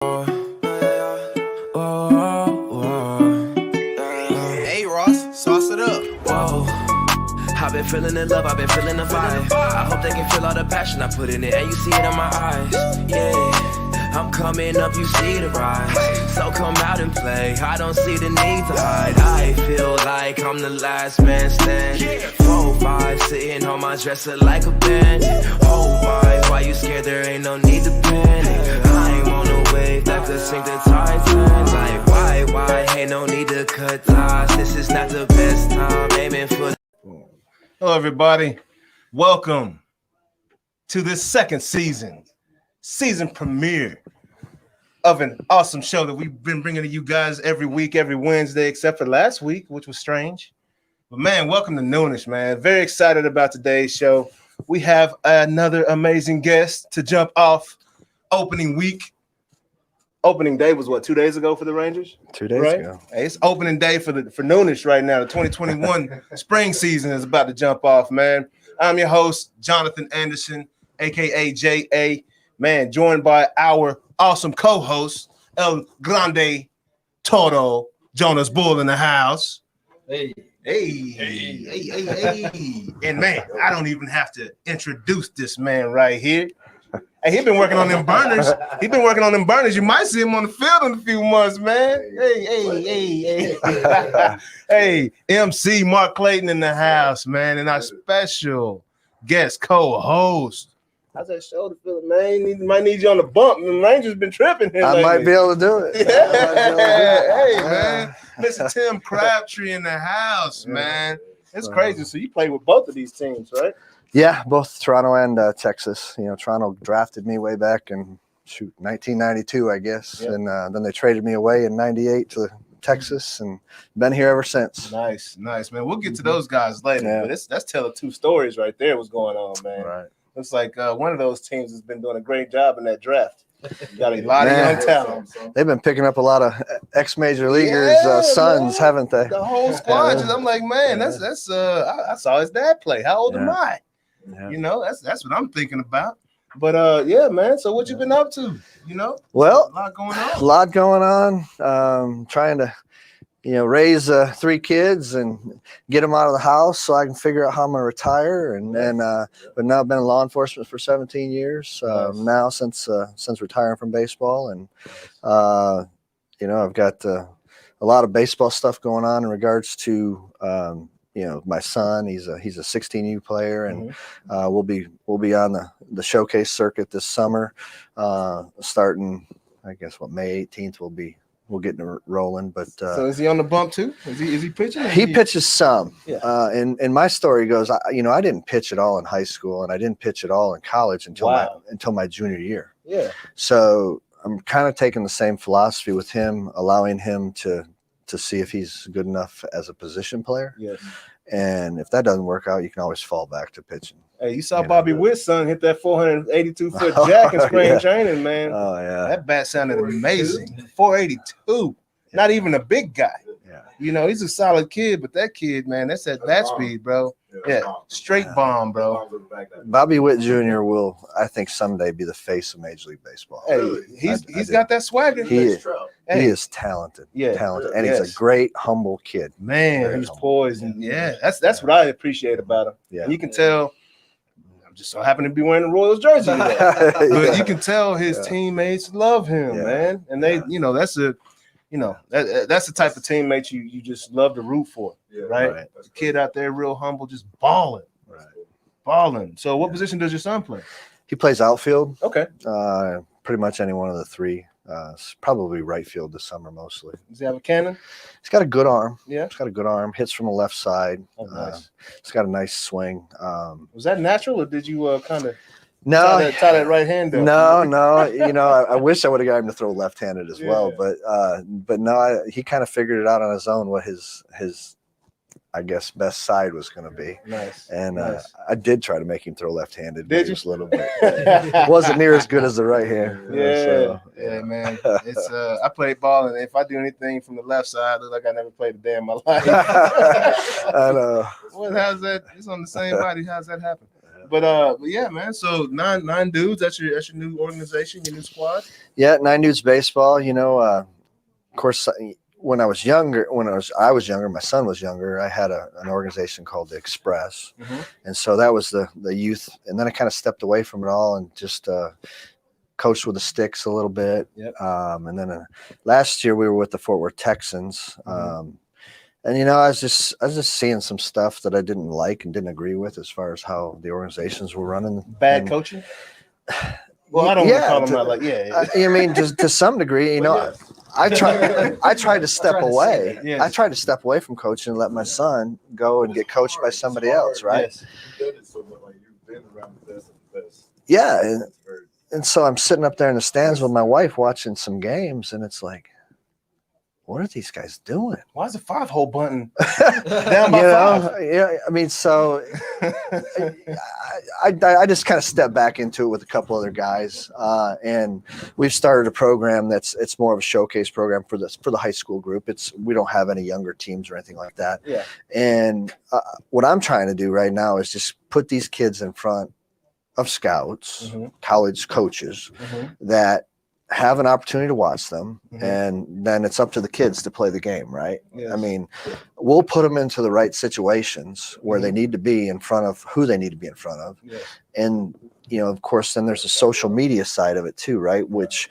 Hey Ross, sauce it up. Whoa, I've been feeling the love, I've been feeling the vibe. I hope they can feel all the passion I put in it, and you see it in my eyes. Yeah, I'm coming up, you see the rise. So come out and play, I don't see the need to hide. I feel like I'm the last man standing. 4-5, sitting on my dresser like a bandit. Oh my, why you scared? There ain't no need to panic. I ain't on a wave that could sink the Titanic. Like why, ain't no need to cut ties. This is not the best time, aiming for. Hello, everybody. Welcome to this second season premiere of an awesome show that we've been bringing to you guys every week, every Wednesday, except for last week, which was strange. But, man, welcome to Noonish, man. Very excited about today's show. We have another amazing guest to jump off opening week. Opening day was, 2 days ago for the Rangers? 2 days right? ago. Hey, it's opening day for Noonish right now. The 2021 spring season is about to jump off, man. I'm your host, Jonathan Anderson, a.k.a. J.A., man, joined by our awesome co-host, El Grande Toro, Jonas Bull in the house. Hey. And, man, I don't even have to introduce this man right here. Hey, he's been working on them burners. You might see him on the field in a few months, man. Hey. Hey, MC Mark Clayton in the house, man, and our special guest co-host. How's that shoulder feeling, man? Might need you on the bump. The Rangers been tripping here lately. I might be able to do it. Hey, man. Mr. Tim CRABTREE in the house, man. It's crazy. So you played with both of these teams, right? Yeah, both Toronto and Texas. You know, Toronto drafted me way back in 1992, I guess, and then they traded me away in '98 to Texas, and been here ever since. Nice, man. We'll get to those guys later, but that's telling two stories right there. What's going on, man? Right. Looks like one of those teams has been doing a great job in that draft. Got a lot of young talent. They've been picking up a lot of ex-major leaguers' sons, haven't they? The whole squad. I'm like, man, that's I saw his dad play. How old am I? Yeah. You know, that's what I'm thinking about. But yeah, man. So what you been up to? You know, well, a lot going on. Trying to, raise 3 kids and get them out of the house so I can figure out how I'm gonna retire. And but now I've been in law enforcement for 17 years now since retiring from baseball, and I've got a lot of baseball stuff going on in regards to. My son, he's a 16U player, and we'll be on the showcase circuit this summer, starting, I guess, May 18th we'll get rolling. But so is he on the bump too? Is he pitching? He pitches some. Yeah. And my story goes, I didn't pitch at all in high school, and I didn't pitch at all in college until my junior year. Yeah. So I'm kind of taking the same philosophy with him, allowing him to see if he's good enough as a position player. Yes. And if that doesn't work out, you can always fall back to pitching. Hey, you saw Bobby Witt's son hit that 482-foot jack in spring training, man. Oh, yeah. That bat sounded amazing. 482. Not even a big guy. Yeah. He's a solid kid, but that kid, man, that's that bat speed, bro. Yeah, straight bomb, bro. Bobby Whitt Jr. will, I think, someday be the face of Major League Baseball. Hey, he's got that swagger. He is talented. Yeah, talented, and he's a great, humble kid. Man, he's poised, and that's what I appreciate about him. Yeah, and you can tell. I'm just so happen to be wearing the Royals jersey today, but you can tell his teammates love him, man, and they, that's a. That's the type of teammate you just love to root for, right? The kid out there, real humble, just balling. So what position does your son play? He plays outfield. Okay. Pretty much any one of the 3. Probably right field this summer mostly. Does he have a cannon? He's got a good arm. Yeah. He's got a good arm. Hits from the left side. Oh, nice. He's got a nice swing. Was that natural, or did you kind of tie that right hand up? No. I wish I would have got him to throw left-handed as well, but no, he kind of figured it out on his own what his I guess best side was going to be. Nice. And I did try to make him throw left-handed. Did you? Just a little bit. Wasn't near as good as the right hand. Yeah, man. It's I played ball, and if I do anything from the left side, I look like I never played a day in my life. I know. Well, how's that? It's on the same body. How's that happen? But yeah, man. So nine dudes. That's your new organization, your new squad. Yeah, 9 Dudes Baseball. You know, of course, when I was younger, I was younger, my son was younger. I had an organization called the Express, and so that was the youth. And then I kind of stepped away from it all and just coached with the sticks a little bit. Yep. And then last year we were with the Fort Worth Texans. And you know, I was just seeing some stuff that I didn't like and didn't agree with as far as how the organizations were running. Bad coaching. Well, I don't want to call them out like I mean, just to some degree, you know, I tried to step away. Yes. I tried to step away from coaching and let my son go and get coached by somebody else, right? Yes. Yeah, and so I'm sitting up there in the stands with my wife watching some games, and it's like, what are these guys doing? Why is the 5-hole bunting down by 5? Yeah, I mean, so I just kind of stepped back into it with a couple other guys, and we've started a program it's more of a showcase program for the high school group. We don't have any younger teams or anything like that. Yeah. And what I'm trying to do right now is just put these kids in front of scouts, college coaches that have an opportunity to watch them, and then it's up to the kids to play the game, right? Yes. I mean, we'll put them into the right situations where they need to be in front of who they need to be in front of. Yes. And, you know, of course, then there's the social media side of it too, right? Which,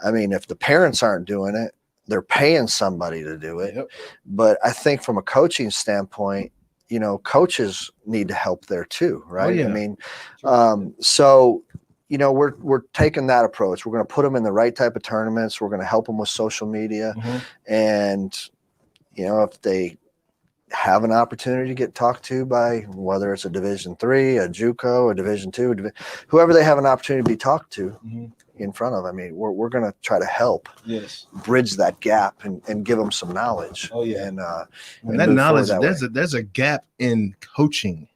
I mean, if the parents aren't doing it, they're paying somebody to do it. Yep. But I think from a coaching standpoint, you know, coaches need to help there too, right? Oh, yeah. I mean, so, you know, we're taking that approach. We're going to put them in the right type of tournaments. We're going to help them with social media. And, you know, if they have an opportunity to get talked to by whether it's a Division III, a JUCO, a Division II, whoever they have an opportunity to be talked to in front of, I mean, we're going to try to help bridge that gap and give them some knowledge. Oh, yeah. And that knowledge, that there's a gap in coaching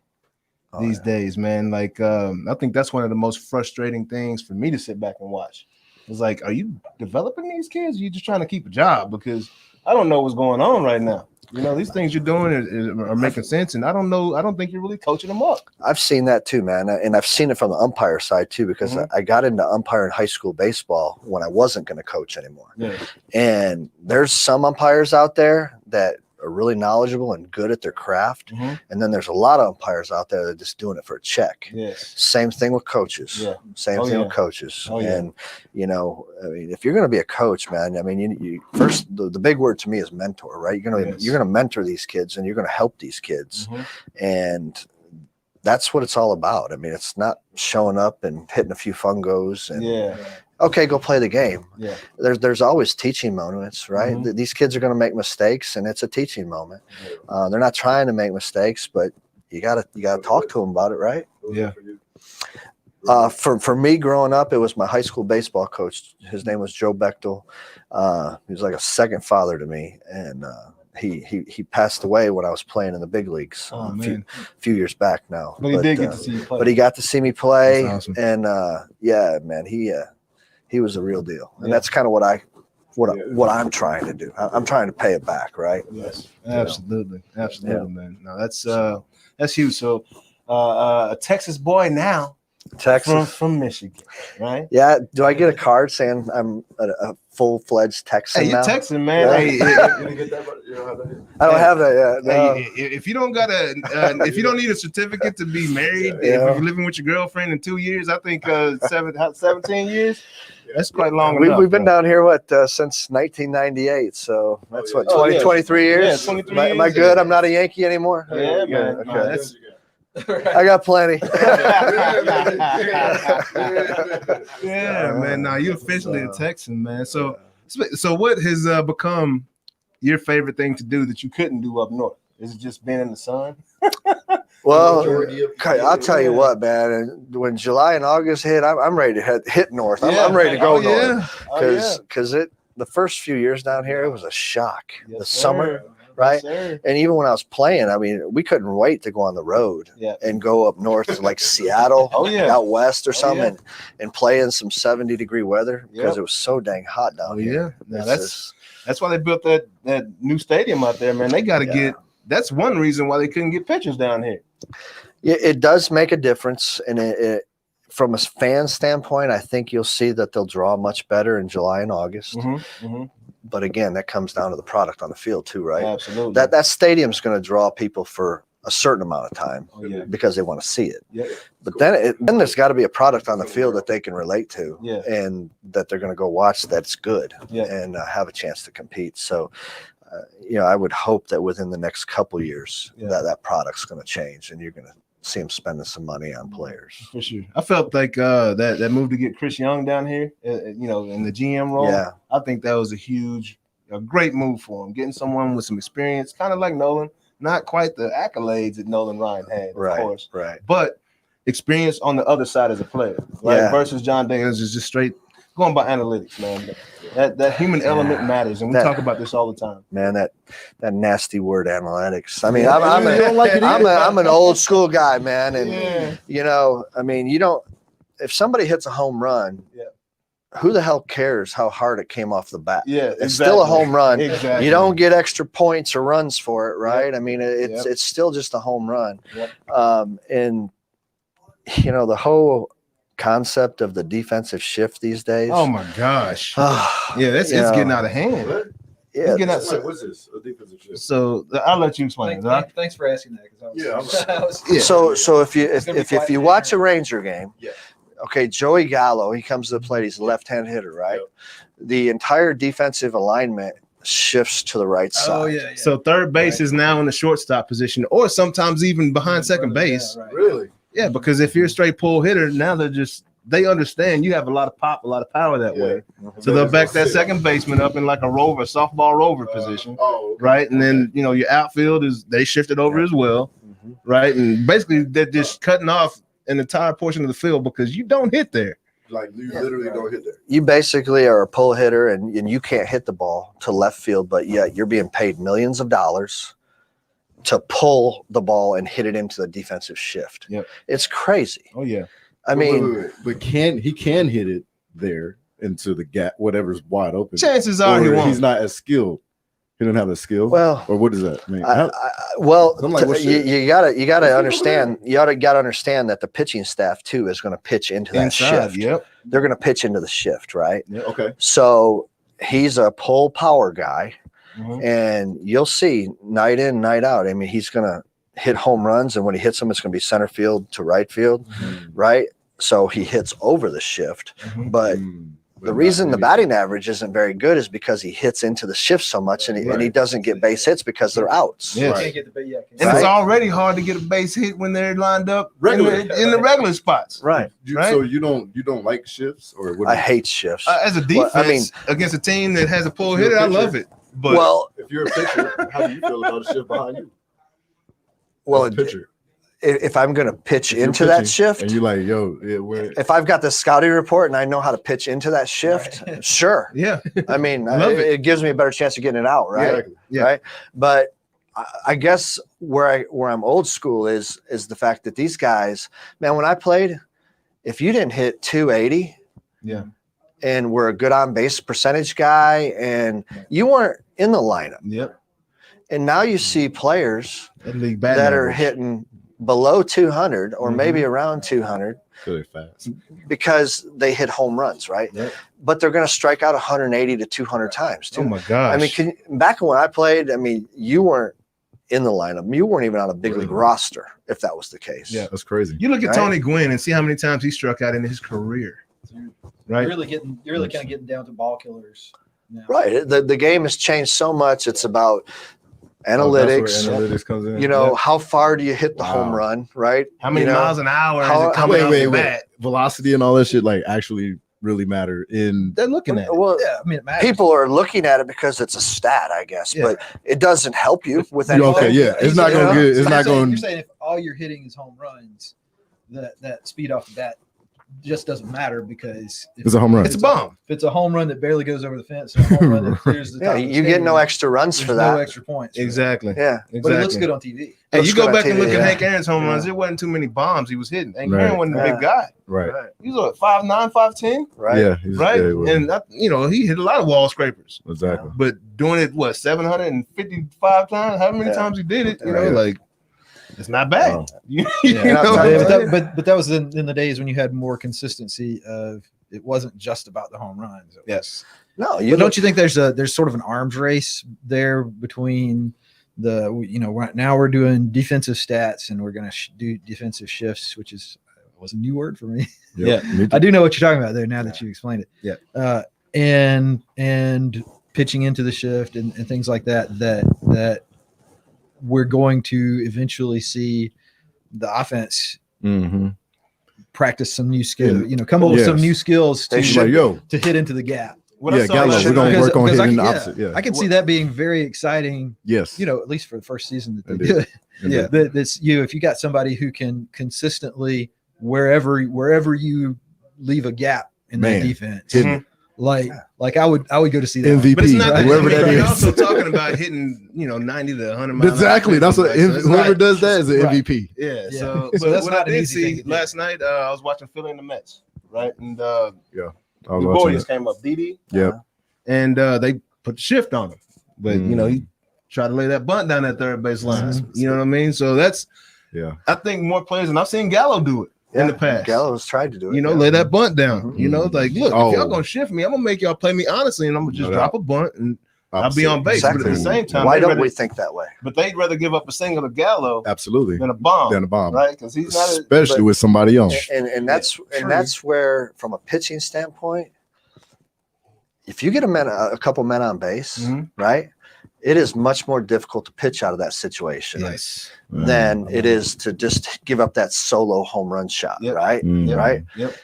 these days, man. Like, I think that's one of the most frustrating things for me to sit back and watch. It's like, are you developing these kids? Or are you just trying to keep a job? Because I don't know what's going on right now. You know, these things you're doing are making sense, and I don't think you're really coaching them up. I've seen that too, man, and I've seen it from the umpire side too, because I got into umpiring high school baseball when I wasn't going to coach anymore. Yeah. And there's some umpires out there that are really knowledgeable and good at their craft, and then there's a lot of umpires out there that are just doing it for a check. Yes. Same thing with coaches. Yeah. Same thing with coaches. And you know, I mean, if you're going to be a coach, man, I mean, you first the big word to me is mentor, right? You're going to mentor these kids, and you're going to help these kids, and that's what it's all about. I mean, it's not showing up and hitting a few fungos and okay, go play the game. Yeah. There's always teaching moments, right? These kids are going to make mistakes, and it's a teaching moment. They're not trying to make mistakes, but you gotta talk to them about it, right? Yeah. For me growing up, it was my high school baseball coach. His name was Joe Bechtel. He was like a second father to me, and he passed away when I was playing in the big leagues a few years back now. But he did get to see you play. But he got to see me play, That's awesome. And yeah, man, he was a real deal, and that's kind of what I'm trying to do. I'm trying to pay it back, right? Yes, absolutely, man. No, that's huge. So, a Texas boy now, Texas from Michigan, right? Yeah. Do I get a card saying I'm a full-fledged Texan? Hey, you're now? Texan, man. Yeah. Hey, I don't have that yet. No. Hey, if you don't got if you don't need a certificate to be married, if you're living with your girlfriend in 2 years, I think 17 years. That's quite long enough. We've been down here since 1998, so that's 23 years. Yeah, 23 years. Am I good? I'm not a Yankee anymore. Yeah, man. Okay. No, that's, I got plenty. yeah, man. Now you're officially a Texan, man. So what has become your favorite thing to do that you couldn't do up north? Is it just being in the sun? Well, I'll tell you what, man. When July and August hit, I'm ready to hit north. I'm ready to go north because the first few years down here, it was a shock. The summer, right? Yes, and even when I was playing, I mean, we couldn't wait to go on the road and go up north to like Seattle, out west or something, and play in some 70-degree weather because it was so dang hot down here. Yeah, that's why they built that new stadium out there, man. They got to get. That's one reason why they couldn't get pitchers down here. It does make a difference, and from a fan standpoint, I think you'll see that they'll draw much better in July and August. But again, that comes down to the product on the field too, right? Absolutely. That stadium's going to draw people for a certain amount of time because they want to see it. But then there's got to be a product on the field that they can relate to, and that they're going to go watch that's good and have a chance to compete. So, I would hope that within the next couple years that product's going to change, and you're going to see them spending some money on players. For sure. I felt like that move to get Chris Young down here, in the GM role. Yeah. I think that was a great move for him, getting someone with some experience, kind of like Nolan. Not quite the accolades that Nolan Ryan had, of course. Right. But experience on the other side as a player, right? Versus John Daniels is just straight going by analytics, man. That human element matters, and we talk about this all the time. Man, that nasty word analytics. I mean, I'm an old school guy, man, and if somebody hits a home run, who the hell cares how hard it came off the bat? It's still a home run. Exactly. You don't get extra points or runs for it, right? I mean, it's still just a home run. And the whole concept of the defensive shift these days. Oh my gosh. It's getting out of hand. What? Yeah. What's this? A defensive shift. So I'll let you explain. Thanks for asking that. So if you watch a Ranger game, okay, Joey Gallo, he comes to the plate. He's a left-hand hitter, right? The entire defensive alignment shifts to the right side. So third base is now in the shortstop position, or sometimes even behind second base. Really? Yeah, because if you're a straight pull hitter, now they understand you have a lot of pop, a lot of power that way. So they'll back that second baseman up in like a softball rover position, right? And then your outfield they shifted over as well, right? And basically they're just cutting off an entire portion of the field because you don't hit there. Like you literally don't hit there. You basically are a pull hitter, and you can't hit the ball to left field, but yet you're being paid millions of dollars to pull the ball and hit it into the defensive shift. It's crazy. Oh yeah. I mean, but he can hit it there into the gap, whatever's wide open. Chances are he's not as skilled. He doesn't have the skill. Well, or what does that mean? You gotta understand. You gotta understand that the pitching staff too is going to pitch into that shift. They're going to pitch into the shift, right? Okay. So he's a pull power guy, and you'll see night in, night out. I mean, he's going to hit home runs, and when he hits them, it's going to be center field to right field, right? So he hits over the shift, but. The reason the batting average isn't very good is because he hits into the shift so much, and he doesn't get base hits because they're outs. And it's already hard to get a base hit when they're lined up in the regular spots. Right. So you don't like shifts, or what? I hate shifts. As a defense, against a team that has a pull hitter, I love it. But if you're a pitcher, how do you feel about a shift behind you? Well, pitcher. If I'm going to pitch into that shift, and you're like, if I've got the scouting report and I know how to pitch into that shift, sure. Yeah. I mean, it gives me a better chance of getting it out, right? Yeah. Right. But I guess where I'm old school is the fact that these guys, man, when I played, if you didn't hit 280, and were a good on base percentage guy, and you weren't in the lineup. And now you see players that are hitting below 200 or maybe around 200 really fast because they hit home runs, right? But they're going to strike out 180 to 200 times too. Oh my gosh. I mean, back when I played, I mean, you weren't in the lineup. You weren't even on a big league roster if that was the case. Yeah, that's crazy. You look at Tony Gwynn and see how many times he struck out in his career. Right. You're really kind of getting down to ball killers now. Right. The game has changed so much. It's about analytics. Analytics comes in. How far do you hit the home run, right? How many miles an hour is it coming off the bat? Velocity and all that shit actually really matter they're looking at it. Well, it people are looking at it because it's a stat, I guess, but it doesn't help you with anything. Okay, it's not going to get. It's not going. You're saying if all you're hitting is home runs, that speed off the bat just doesn't matter because it's a home run. It's a bomb. If it's a home run that barely goes over the fence, and a home run that clears the top you get no extra runs for that. No extra points. Exactly. Yeah. But it looks good on TV. Hey, you go back and look at Hank Aaron's home runs. There wasn't too many bombs he was hitting. Hank Aaron wasn't a big guy. Right. He was 5'9", 5'10". Right. Yeah. Right. And he hit a lot of wall scrapers. Exactly. But doing it 755 times? How many times he did it? It's not bad. Oh. You Yeah, know what I'm saying? but that was in the days when you had more consistency of it wasn't just about the home runs. Yes. No, But don't you think there's sort of an arms race there between right now we're doing defensive stats and we're going to do defensive shifts, which was a new word for me. Yeah. I do know what you're talking about there now that you explained it. Yeah. And pitching into the shift and things like that we're going to eventually see the offense practice some new skill, come up with some new skills to hit into the gap. Gallo, we're going to work on hitting the opposite. Yeah. I can see that being very exciting. Yes. At least for the first season that they did. Yeah. That's if you got somebody who can consistently wherever you leave a gap in that defense. Like I would go to see that. MVP, but it's not whoever that you're is. also talking about hitting, 90 to 100 miles. Exactly. That's what whoever does that is an MVP. Yeah. Yeah. So, So that's what not I an did easy thing see to do. last night, I was watching Philly and the Mets, right? And I was the watching Warriors it. came up, Didi. Yep. And they put the shift on him. But, he tried to lay that bunt down that third base line. You know what I mean? So that's, I think more players, and I've seen Gallo do it in the past. Gallo's tried to do it. Lay that bunt down. Mhm. Like, look, if y'all going to shift me, I'm going to make y'all play me honestly, and I'm going to just drop a bunt, and I'll be on base. Exactly. But at the same time, why don't we think that way? But they'd rather give up a single to Gallo Absolutely. than a bomb. Right? Because he's not Especially with somebody else. And that's where, from a pitching standpoint, if you get a couple men on base, right, it is much more difficult to pitch out of that situation than it is to just give up that solo home run shot, right? Right. Yep.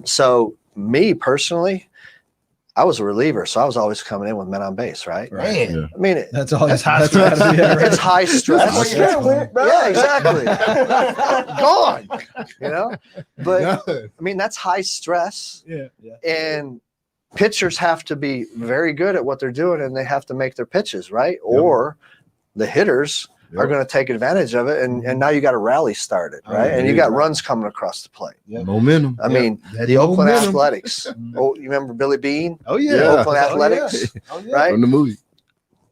So me personally, I was a reliever, so I was always coming in with men on base, right? Man. Yeah. I mean, That's all. That's high high stress. stress. it's high stress. Yeah, exactly. Gone. But I mean, that's high stress. Yeah. And pitchers have to be very good at what they're doing, and they have to make their pitches, right? Or the hitters are going to take advantage of it, and now you got a rally started, right? And you got runs coming across the plate. Momentum. I mean, the Oakland Athletics. Oh, you remember Billy Bean? Oh, yeah. Yeah. Oakland Athletics, right? From the movie.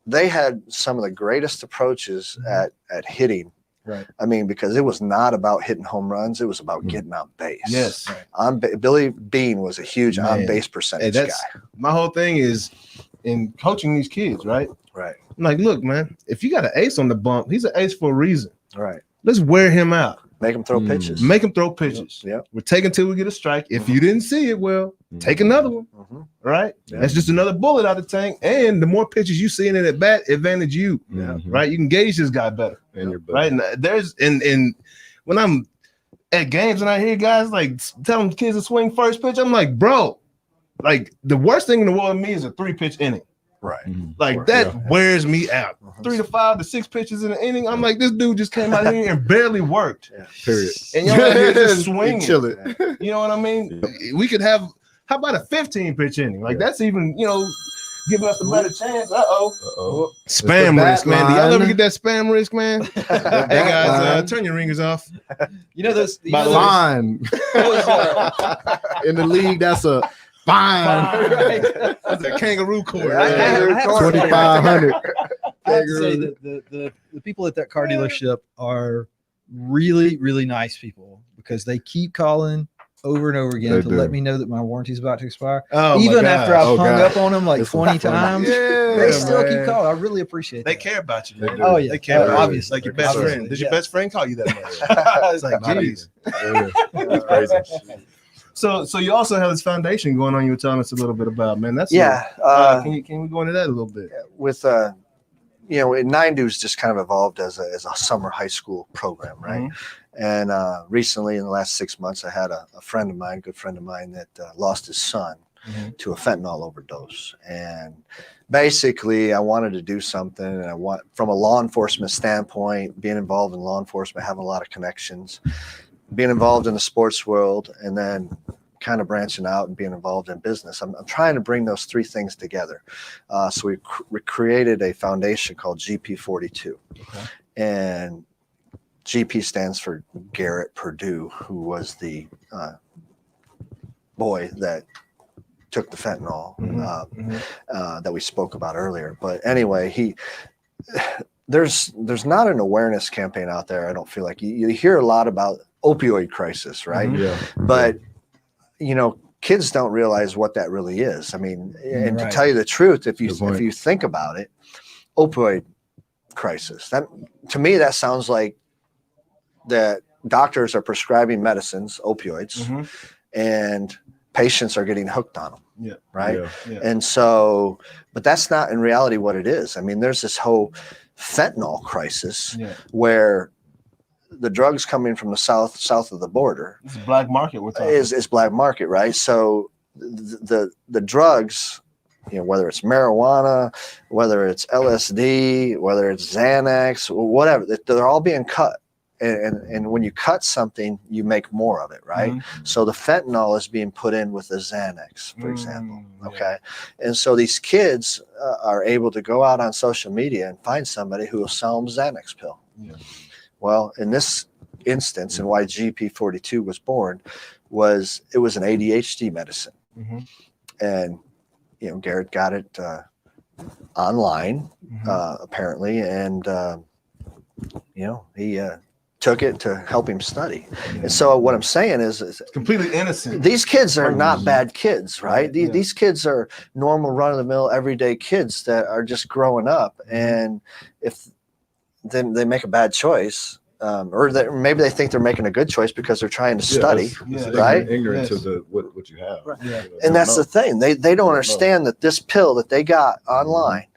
They had some of the greatest approaches at hitting. Right. I mean, because it was not about hitting home runs; it was about getting on base. Yes. Billy Bean was a huge on base percentage guy. My whole thing is in coaching these kids, right? Right. I'm like, look, man, if you got an ace on the bump, he's an ace for a reason. Right. Let's wear him out. Make him throw pitches. Make him throw pitches. Yep. We're taking till we get a strike. If you didn't see it, well, take another one. Right? Yeah. That's just another bullet out of the tank. And the more pitches you see in it at bat, advantage you. Right? You can gauge this guy better. And your Right? And there's and when I'm at games and I hear guys like telling kids to swing first pitch, I'm like, bro, like the worst thing in the world to me is a 3-pitch inning. Right. Like that wears me out. 3 to 5 to 6 pitches in an inning. I'm like, this dude just came out here and barely worked. Period. And y'all out here just swinging. Chill it. You know what I mean? We could have, how about a 15-pitch inning? Like that's even, giving us a better chance. Spam risk, man. Do y'all ever get that spam risk, man? Hey guys, turn your ringers off. Those. Fine. In the league, that's a fine. That's a kangaroo court. 2,500. I have to say that the people at that car dealership are really, really nice people because they keep calling over and over again to let me know that my warranty is about to expire. Even after I've hung up on them like 20 times, they still keep calling. I really appreciate that. They care about you. Man. Oh, yeah. They care about you. Obviously. Like your best friend. Does your best friend call you that much? It's like, geez. That's crazy. So you also have this foundation going on. You were telling us a little bit about, man. That's can we go into that a little bit? With Nine Dudes just kind of evolved as a summer high school program, right? And recently, in the last 6 months, I had a friend of mine, good friend of mine, that lost his son to a fentanyl overdose. And basically, I wanted to do something, and from a law enforcement standpoint, being involved in law enforcement, having a lot of connections, being involved in the sports world, and then kind of branching out and being involved in business. I'm trying to bring those three things together. So we created a foundation called GP42. And GP stands for Garrett Purdue, who was the boy that took the fentanyl that we spoke about earlier. But anyway, there's not an awareness campaign out there. I don't feel like you hear a lot about opioid crisis, right? Yeah. But kids don't realize what that really is. I mean, and Right. to tell you the truth, if you Good point. think about it, opioid crisis, that to me that sounds like that doctors are prescribing medicines, opioids, and patients are getting hooked on them. Yeah. Right. Yeah. And so, but that's not in reality what it is. I mean, there's this whole fentanyl crisis where the drugs coming from the south of the border It's a black market we're talking. is black market, right? So the drugs, whether it's marijuana, whether it's LSD, whether it's Xanax, whatever, they're all being cut. And when you cut something, you make more of it, right? So the fentanyl is being put in with the Xanax, for example. Okay. And so these kids are able to go out on social media and find somebody who will sell them Xanax pill. Yeah. Well, in this instance, and why GP42 was born, was it was an ADHD medicine. And, Garrett got it online, apparently. And, he took it to help him study. And so what I'm saying is Completely innocent. these kids are not bad kids, right? Yeah. These kids are normal, run-of-the-mill, everyday kids that are just growing up. And if then they make a bad choice, or maybe they think they're making a good choice because they're trying to study, right? Ignorant to what you have. Right. Yeah. And that's the thing. They don't understand that this pill that they got online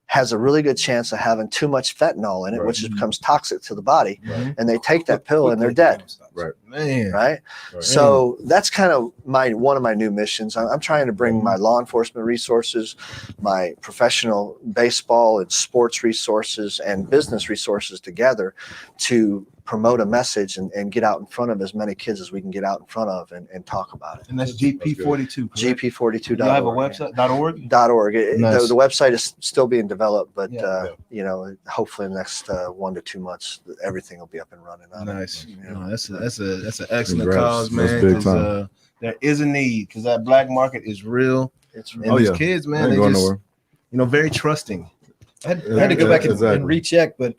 has a really good chance of having too much fentanyl in it, which becomes toxic to the body. And they take that pill and they're dead. Right. Man. Right. So that's kind of one of my new missions. I'm trying to bring my law enforcement resources, my professional baseball and sports resources and business resources together to promote a message and get out in front of as many kids as we can get out in front of and talk about it. And that's GP42. GP42.org. Do you have a website? .org? .org. Nice. The website is still being developed, but hopefully in the next 1 to 2 months, everything will be up and running. Nice. Yeah. That's an excellent Congrats. cause, man. That's big 'Cause, time. there is a need because that black market is real. It's And really, these kids, man, Ain't they going just nowhere. very trusting. I had to go back Exactly. and recheck, but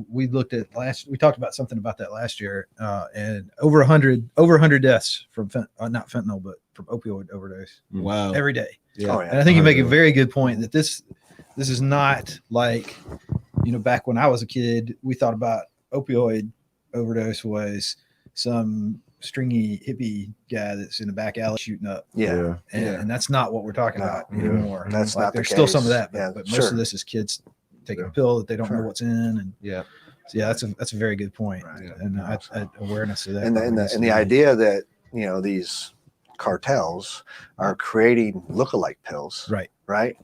we looked at we talked about something about that last year, and over 100 deaths from not fentanyl, but from opioid overdose Wow. every day. Yeah. And I think you make a very good point that this is not like, back when I was a kid, we thought about opioid overdose was some stringy hippie guy that's in the back alley shooting up. And that's not what we're talking about anymore. That's not the there's still some of case. that, Yeah, but sure. most of this is kids taking a pill that they don't know what's in. And Yeah. so that's a very good point. Right. And awareness of that. and the idea that these cartels are creating lookalike pills, right,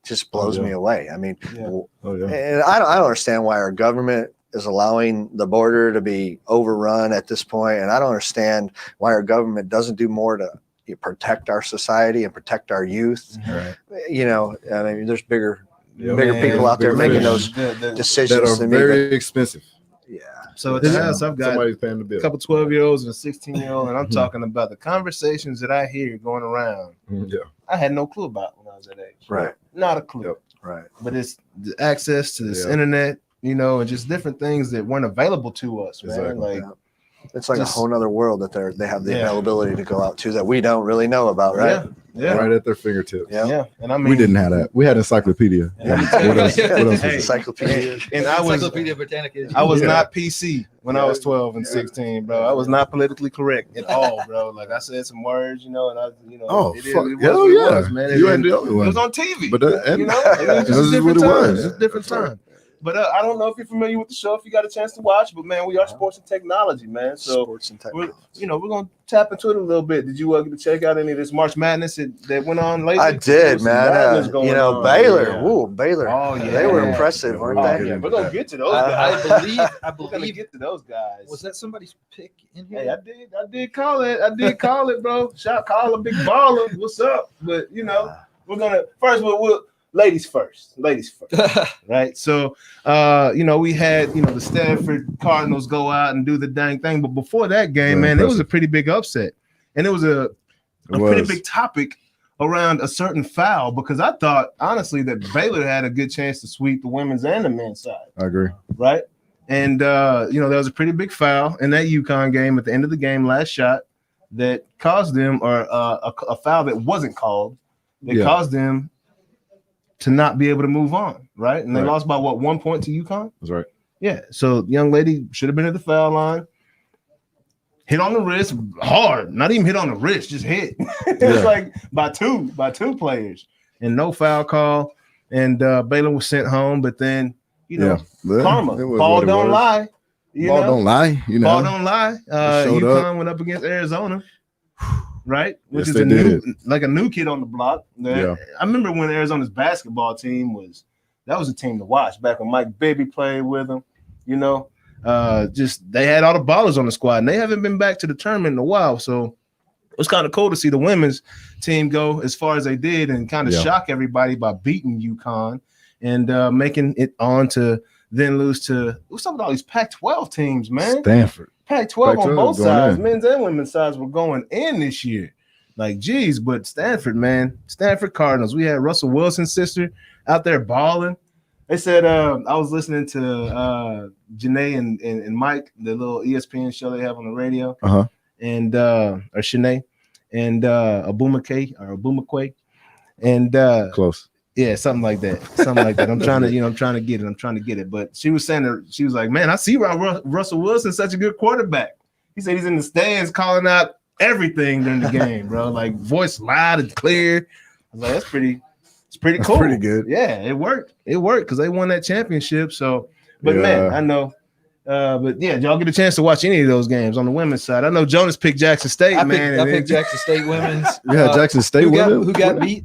just blows me away. I mean, and I don't understand why our government is allowing the border to be overrun at this point, and I don't understand why our government doesn't do more to protect our society and protect our youth. Right. I mean, there's bigger Man, people out there bigger making fish. those decisions That are than me, very expensive. Yeah. So at the house, I've got Somebody's paying the bill. a couple 12-year-olds and a 16-year-old, and I'm talking about the conversations that I hear going around. Yeah. I had no clue about when I was that age. Right. Not a clue. Yep. Right. But it's the access to this internet, and just different things that weren't available to us, man. Exactly. Like, It's like just- a whole nother world that they have the availability to go out to that we don't really know about, right? Yeah. Right at their fingertips. Yeah. And I mean, We didn't have that. We had encyclopedia. Yeah. What else Hey. was it? Encyclopedia. and I was Encyclopedia Britannica. I was not PC when I was 12 and 16, bro. I was not politically correct at all, bro. Like I said some words, and I, Oh, it fuck. was Hell what it yeah. was, man. You And ain't the only it was one. on TV. But that- and- it was just This a is different what it time. was. It's a different time. But I don't know if you're familiar with the show, if you got a chance to watch. But man, we are sports and technology, man. So Sports and we're, technology. we're gonna tap into it a little bit. Did you get to check out any of this March Madness that went on lately? I There did, was some man. madness going on. Baylor. Yeah. Ooh, Baylor. Oh, yeah. They were impressive, weren't Oh, they? yeah. We're gonna get to those I guys. I We're gonna believe. get to those guys. Was that somebody's pick in here? Hey, I did call it, bro. Call a big baller. What's up? But we're gonna first. We'll ladies first, right? So, we had the Stanford Cardinals go out and do the dang thing, but before that game, Very man, it was impressive. a pretty big upset, and it was a pretty big topic around a certain foul because I thought honestly that Baylor had a good chance to sweep the women's and the men's side. I agree. Right. And there was a pretty big foul in that UConn game at the end of the game, last shot, that caused them, or a foul that wasn't called, that caused them to not be able to move on, right? And they lost by 1 point to UConn? That's right. Yeah. So young lady should have been at the foul line. Hit on the wrist hard, not even hit on the wrist, just hit. It was like by two players, and no foul call. And Baylor was sent home, but then karma. Ball don't lie. Ball don't lie. Ball don't lie. UConn went up against Arizona, right? Which is a new kid on the block. I remember when Arizona's basketball team was a team to watch back when Mike Bibby played with them. Just they had all the ballers on the squad, and they haven't been back to the tournament in a while. So it was kind of cool to see the women's team go as far as they did and kind of shock everybody by beating UConn and making it on to then lose to what's up with all these Pac-12 teams, man. Stanford. Pac-12 on both sides, men's and women's sides were going in this year. Like, geez, but Stanford, man, Stanford Cardinals. We had Russell Wilson's sister out there balling. They said I was listening to Janae and Mike, the little ESPN show they have on the radio, and or Shanae and Abumakwe, and close, something like that. I'm trying to get it. But she was saying that she was like, man, I see why Russell Wilson's such a good quarterback. He said he's in the stands calling out everything during the game, bro. Like voice loud and clear. I was like, that's pretty. It's pretty cool. Pretty good. Yeah, it worked. It worked because they won that championship. So, but man, I know. But yeah, y'all get a chance to watch any of those games on the women's side. I know Jonas picked Jackson State, I man. picked Jackson State women's. Jackson State. Who got beat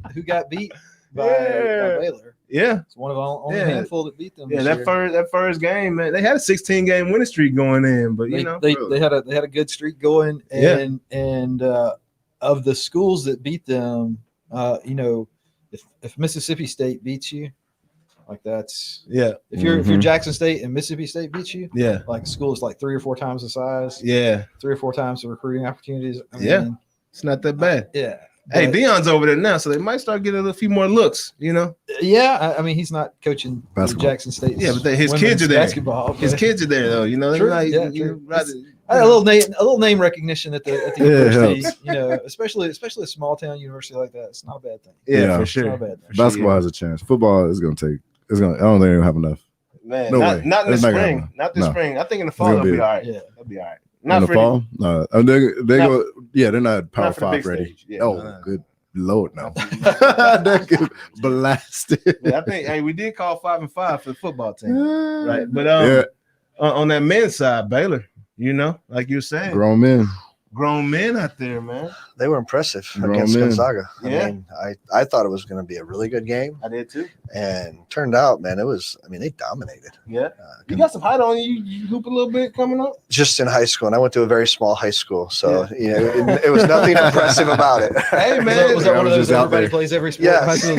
by Baylor. Yeah, it's one of the only handful that beat them. Yeah, that first game, man. They had a 16-game winning streak going in, but they had a good streak going, and of the schools that beat them, if Mississippi State beats you, like that's if you're Jackson State and Mississippi State beats you, like school is like 3 or 4 times the size, 3 or 4 times the recruiting opportunities. I mean, it's not that bad. Hey, Dion's over there now, so they might start getting a few more looks, Yeah, I mean, he's not coaching Jackson State. Yeah, but his kids are there. Basketball, his kids are there, though. True, a little name recognition at the university, especially a small town university like that. It's not a bad thing. Yeah, for sure. It's not a bad thing. Basketball has a chance. Football is going to take. I don't think it'll have enough. Man, not in the spring. Not this spring. I think in the fall it'll be all right. It'll be all right. Not in the fall. No, they go. Yeah, they're not Power 5 ready. Yeah, good Lord, no. That could blast it. I think we did call 5-5 for the football team, right? But on that men's side, Baylor, like you were saying, grown men out there, man. They were impressive against Gonzaga. I mean, I thought it was going to be a really good game. I did too. And turned out, man, they dominated. Yeah. You got some height on you. You hoop a little bit coming up? Just in high school. And I went to a very small high school. So, it was nothing impressive about it. Hey, man. Was that one of those everybody plays every sport in high school?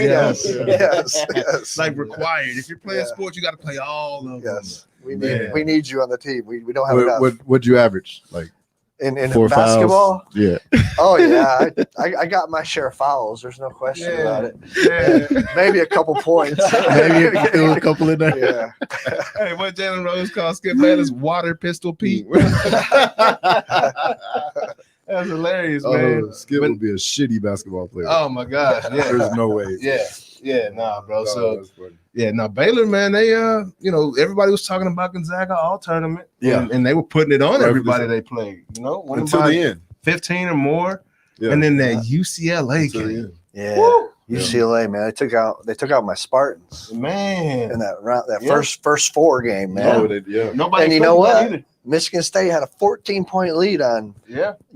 Yes. Like required. If you're playing sports, you got to play all of them. Yes. We need you on the team. We don't have enough. What'd you average? Like, in basketball? Fouls? Yeah. Oh, yeah. I got my share of fouls. There's no question about it. Yeah. Maybe a couple points. Maybe a couple in there. Yeah. Hey, what Jalen Rose called Skip Bayless Water Pistol Pete. That's hilarious, man. Skip would be a shitty basketball player. Oh, my gosh. Yeah. There's no way. Yeah, bro. Baylor, man, they everybody was talking about Gonzaga all tournament. Yeah. And they were putting it on everybody they played, until the end. 15 or more. Yeah. And then that UCLA game. Yeah. Woo! UCLA, man. They took out my Spartans. Man. In that round, first 4 game, man. Nobody. And you know what? Either. Michigan State had a 14-point lead on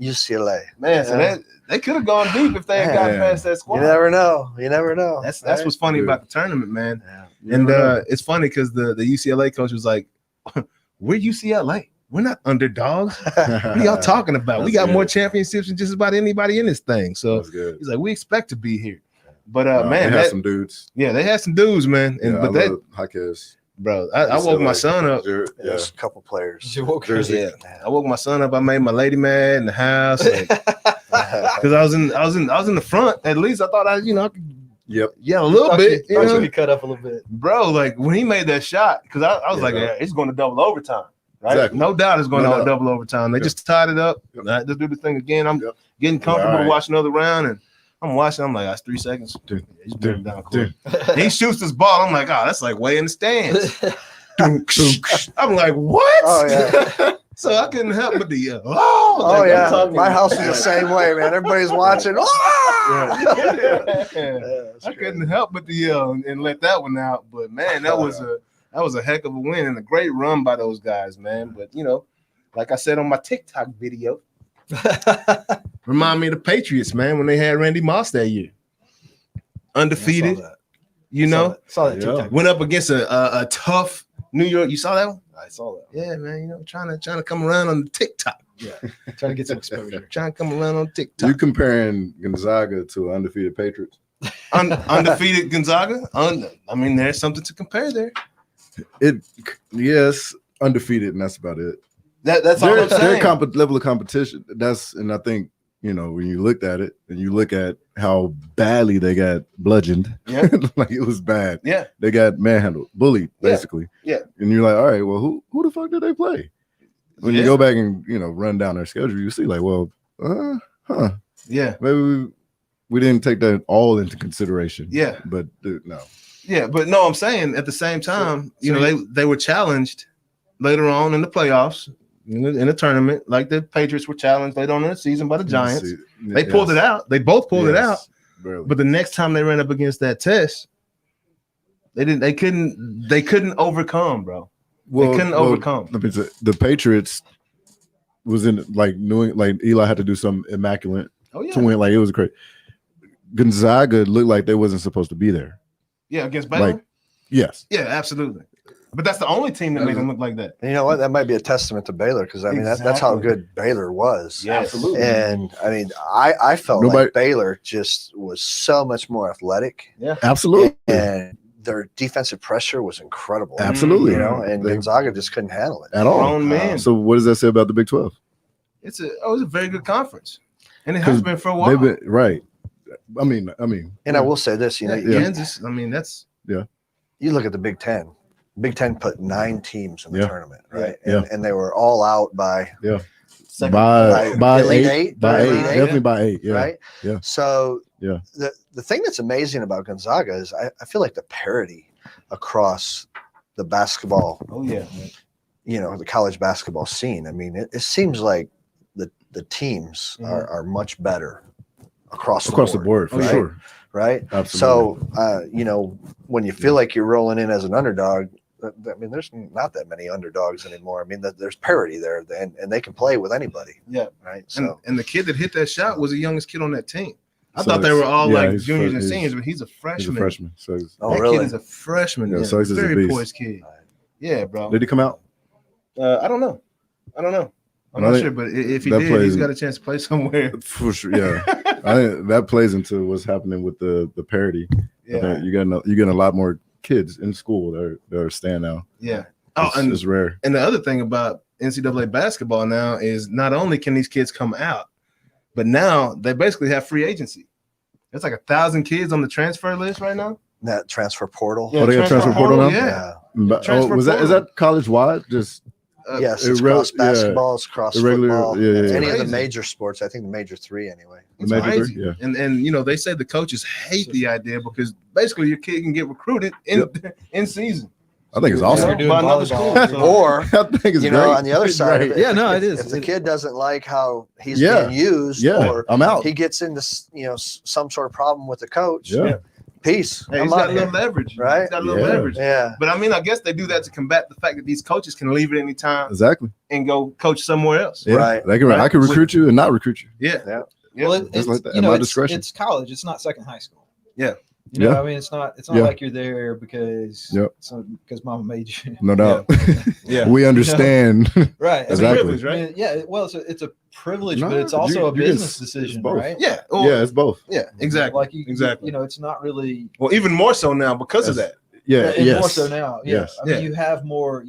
UCLA. Man, so they could have gone deep if they had gotten past that squad. You never know. That's what's funny about the tournament, man. Yeah. And it's funny because the UCLA coach was like, we're UCLA. We're not underdogs. What are y'all talking about? We got more championships than just about anybody in this thing. So he's like, we expect to be here. But man, they had some dudes. Yeah, they had some dudes, man. And but that Jaquez. Bro, I woke my son up. There's a couple players. I woke my son up. I made my lady mad in the house. because I was in the front. At least I thought I could Yep. yell a little bit. You know? Be cut up a little bit, Bro, like when he made that shot, because I was like, yeah, it's going to double overtime. Right? Exactly. No doubt it's going to No doubt. double overtime. They just tied it up. Let's do the thing again. I'm getting comfortable watching another round, and I'm watching. I'm like, that's 3 seconds. Dude. He's down court. He shoots this ball. I'm like, oh, that's like way in the stands. I'm like, what? Oh yeah. So I couldn't help but the yell. Oh yeah. My house was the same way, man. Everybody's watching. I couldn't help but to yell and let that one out. But man, that was a heck of a win and a great run by those guys, man. But like I said on my TikTok video, remind me of the Patriots, man, when they had Randy Moss that year. Undefeated, saw that TikTok. went up against a tough New York. You saw that one? I saw that. Yeah, man. Trying to come around on TikTok. Yeah, trying to get some exposure. Trying to come around on TikTok. You comparing Gonzaga to undefeated Patriots? Undefeated Gonzaga. I mean, there's something to compare there. Yes, undefeated, and that's about it. That's all I'm saying. Their level of competition. And I think when you looked at it and you look at how badly they got bludgeoned, like it was bad. Yeah, they got manhandled, bullied, basically. Yeah, and you're like, all right, well, who the fuck did they play? When you go back and run down their schedule, you see like, well, yeah, maybe we didn't take that all into consideration. Yeah, but no. Yeah, but no, I'm saying at the same time, they were challenged later on in the playoffs, in the tournament, like the Patriots were challenged later on in the season by the Giants. They pulled it out. They both pulled it out. Barely. But the next time they ran up against that test, they couldn't overcome, bro. They couldn't overcome. The Patriots was in like Eli had to do something immaculate to win. Like it was great. Gonzaga looked like they wasn't supposed to be there. Yeah, against Baylor. Yes. Yeah, absolutely. But that's the only team that made them look like that. And you know what? That might be a testament to Baylor because I mean that's how good Baylor was. Yeah, absolutely. And I mean, I felt like Baylor just was so much more athletic. Yeah, absolutely. And their defensive pressure was incredible. Absolutely. And Gonzaga just couldn't handle it at all. Grown man. So what does that say about the Big 12? It's a very good conference, and it has been for a while. They've been right. I mean, and I will say this, Kansas. I mean, that's You look at the Big Ten. Big Ten put 9 teams in the tournament, right? Yeah. And they were all out by by Elite 8, definitely by 8, right? Yeah. So the thing that's amazing about Gonzaga is I feel like the parity across the basketball. Oh yeah. The college basketball scene. I mean, it seems like the teams are much better across the board for sure. Right. Absolutely. So, when you feel like you're rolling in as an underdog, I mean, there's not that many underdogs anymore. I mean, there's parity there, and they can play with anybody. Yeah. Right. So, and the kid that hit that shot was the youngest kid on that team. I thought they were all like juniors and seniors, but he's a freshman. He's a freshman. So that kid is a freshman. Yeah, so he's very a poised kid. Yeah, bro. Did he come out? I don't know. I'm not sure, but if he did, he's got a chance to play somewhere. For sure, yeah. I think that plays into what's happening with the parity. Yeah, you're getting a lot more kids in school that are staying now. Yeah, it's rare. And the other thing about NCAA basketball now is not only can these kids come out, but now they basically have free agency. There's like 1,000 kids on the transfer list right now. That transfer portal. Yeah, they got transfer portal now. Yeah. Is that college wide? Just yes, it's cross basketball, it's cross football. Any of the major sports. I think the major 3 anyway. It's crazy. 3, and they say the coaches hate the idea because basically your kid can get recruited in season. I think it's awesome. By another school. Or I think it's great. On the other side of it, it is. If the kid doesn't like how he's being used, or I'm out. He gets into some sort of problem with the coach. Peace. Hey, he's got a little leverage, right? He's got a little leverage. Yeah. But I mean, I guess they do that to combat the fact that these coaches can leave at any time, exactly, and go coach somewhere else. Yeah. Right. I can recruit you and not recruit you. Yeah. Well, it's like that. At my discretion. It's college. It's not second high school. Yeah. I mean, it's not like you're there because mama made you. No doubt. Yeah. We understand. Right. It's a privilege, right? I mean, yeah. Well, it's a privilege, but it's also a business decision, right? Yeah. It's both. Yeah. Exactly. Like exactly. It's not really. Well, even more so now because of that. Yeah. And more so now. Yeah. Yes. I mean, you have more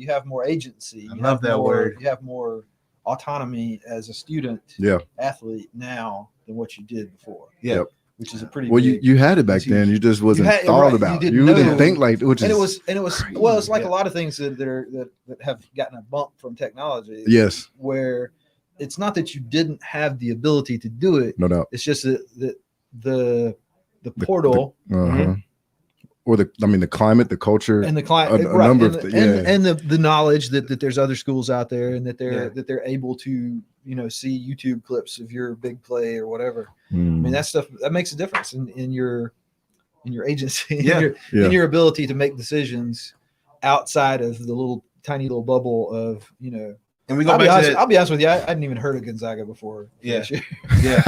agency. I love that word. You have more autonomy as a student athlete now than what you did before. Yeah. Yep. Which is a pretty Well, big, you had it back then. You just wasn't thought about. You didn't think like, which and is it was crazy. well, it's like a lot of things that have gotten a bump from technology. Yes. Where it's not that you didn't have the ability to do it. No doubt. It's just that the portal or the climate, the culture, and the climate, a number of and the knowledge that there's other schools out there and that they're able to see YouTube clips of your big play or whatever. I mean, that stuff that makes a difference in your agency, in your ability to make decisions outside of the tiny little bubble of And we go back to I'll be honest with you, I hadn't even heard of Gonzaga before. Yeah. This year. Yeah.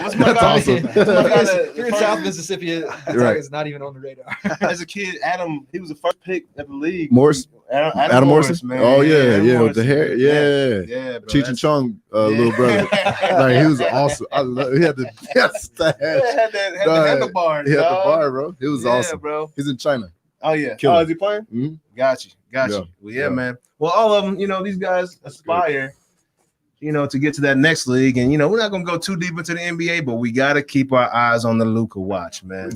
What's my guy? Awesome. If you're in South Mississippi, Gonzaga is not even on the radar. As a kid, Adam, he was the first pick of the league. Morris. Adam Morrison, man. Oh yeah, Adam with the hair, yeah, bro, Cheech and Chong, little brother, like he was awesome. I love. He had the stash. Had the handlebars. He had the bar, bro. It was awesome, bro. He's in China. Oh yeah. Killer. Oh, is he playing? Mm-hmm. Got you. Well, man. Well, all of them, these guys aspire, to get to that next league. And, we're not going to go too deep into the NBA, but we got to keep our eyes on the Luka watch, man.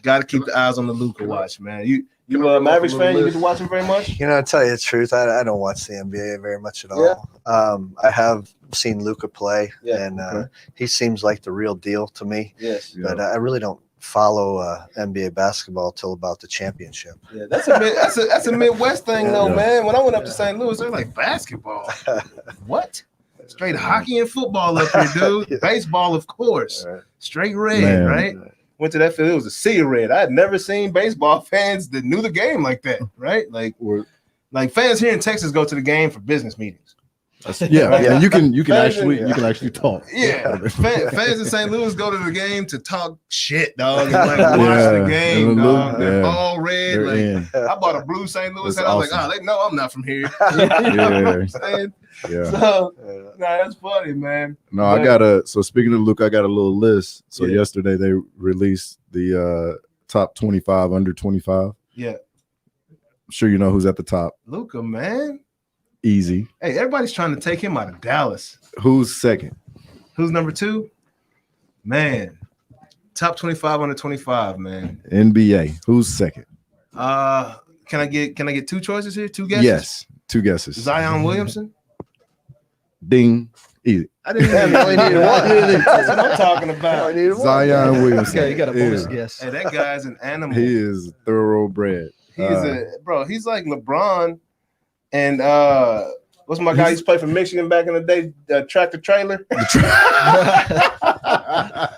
Got to keep the eyes on the Luka watch, man. You a Mavericks fan? You get to watch him very much? To tell you the truth, I don't watch the NBA very much at all. I have seen Luka play, and he seems like the real deal to me. Yes. But I really don't follow NBA basketball till about the championship. Yeah, that's a Midwest thing, though, man. When I went up to St. Louis, they're like, basketball? What? Straight hockey and football up here, dude. Baseball, of course. Straight red, right? Went to that field. It was a sea of red. I had never seen baseball fans that knew the game like that, right? Like fans here in Texas go to the game for business meetings. And you can actually talk. Yeah, fans in St. Louis go to the game to talk shit, dog. And watch the game, dog. They're all red. I bought a blue St. Louis hat. I was like, they know I'm not from here. You know what I'm saying? Yeah. So, that's funny, man. No, I got so speaking of Luke, I got a little list. So yesterday they released the top 25 under 25. Yeah. I'm sure you know who's at the top. Luka, man. Easy. Hey, everybody's trying to take him out of Dallas. Who's second? Who's number 2? Man. Top 25 under 25, man. NBA. Who's second? Can I get 2 choices here? 2 guesses? Yes. 2 guesses. Zion Williamson? Ding. Easy. I didn't only needed one. That's what I'm talking about. Zion Williamson. Okay, you got a bonus guess. Hey, that guy's an animal. He is thoroughbred. He's like LeBron. And what's my guy? He's played for Michigan back in the day, Tractor Trailer.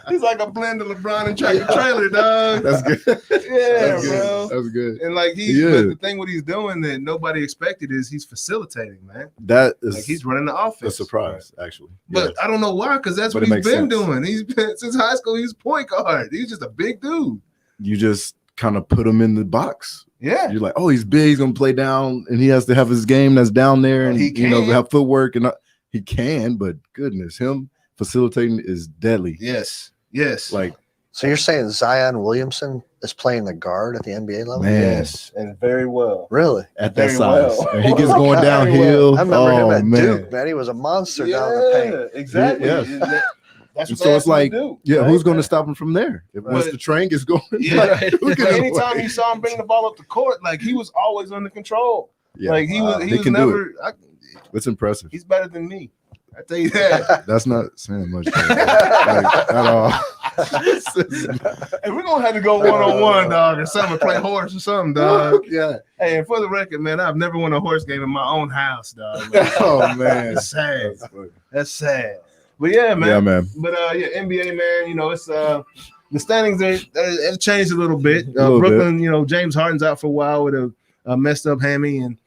He's like a blend of LeBron and Tractor Trailer, dog. That's good. Yeah, that's bro. That's good. And like but the thing what he's doing that nobody expected is he's facilitating, man. That is like he's running the offense. A surprise, actually. But I don't know why, because that's what he's been doing. He's been since high school. He's point guard. He's just a big dude. You just kind of put him in the box. Yeah, you're like, oh, he's big. He's gonna play down, and he has to have his game that's down there, and have footwork, and he can. But goodness, him facilitating is deadly. Yes. Like, so you're saying Zion Williamson is playing the guard at the NBA level? Man. Yes, and very well. Really? At that size, and he gets going downhill. I remember him at Duke. Man, he was a monster down the paint. Exactly. Yes. That's what so it's like, who's going to right? Stop him from there? Once the train gets going, anytime you saw him bring the ball up the court, like he was always under control. Yeah. Like he was never. That's impressive. He's better than me. I tell you that. That's not saying much at all. And we're gonna have to go 1-on-1, dog, or something, play horse or something, dog. Yeah. Hey, and for the record, man, I've never won a horse game in my own house, dog. Oh man, it's sad. That's sad. But yeah, man. Yeah, man. But NBA, man. It's the standings have changed a little bit. Brooklyn, James Harden's out for a while with a messed up hammy and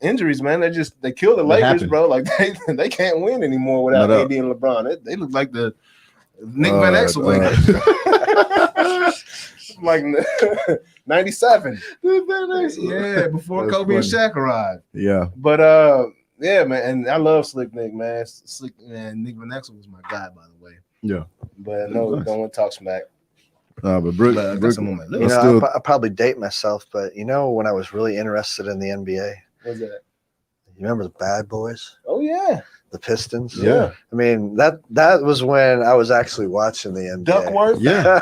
injuries, man. They kill the Lakers, bro. Like they can't win anymore without AD and LeBron. They look like the Nick Van Exel like 97. Yeah, before That's Kobe funny. and Shaq arrived. Yeah. But yeah, man, and I love Slick Nick, man. Nick Van Exel was my guy, by the way. Yeah. But no, don't want to talk smack. But Brooke, I probably date myself, but when I was really interested in the NBA. What's that? You remember the Bad Boys? Oh yeah. the Pistons. Yeah. I mean, that was when I was actually watching the NBA. Duckworth. Yeah.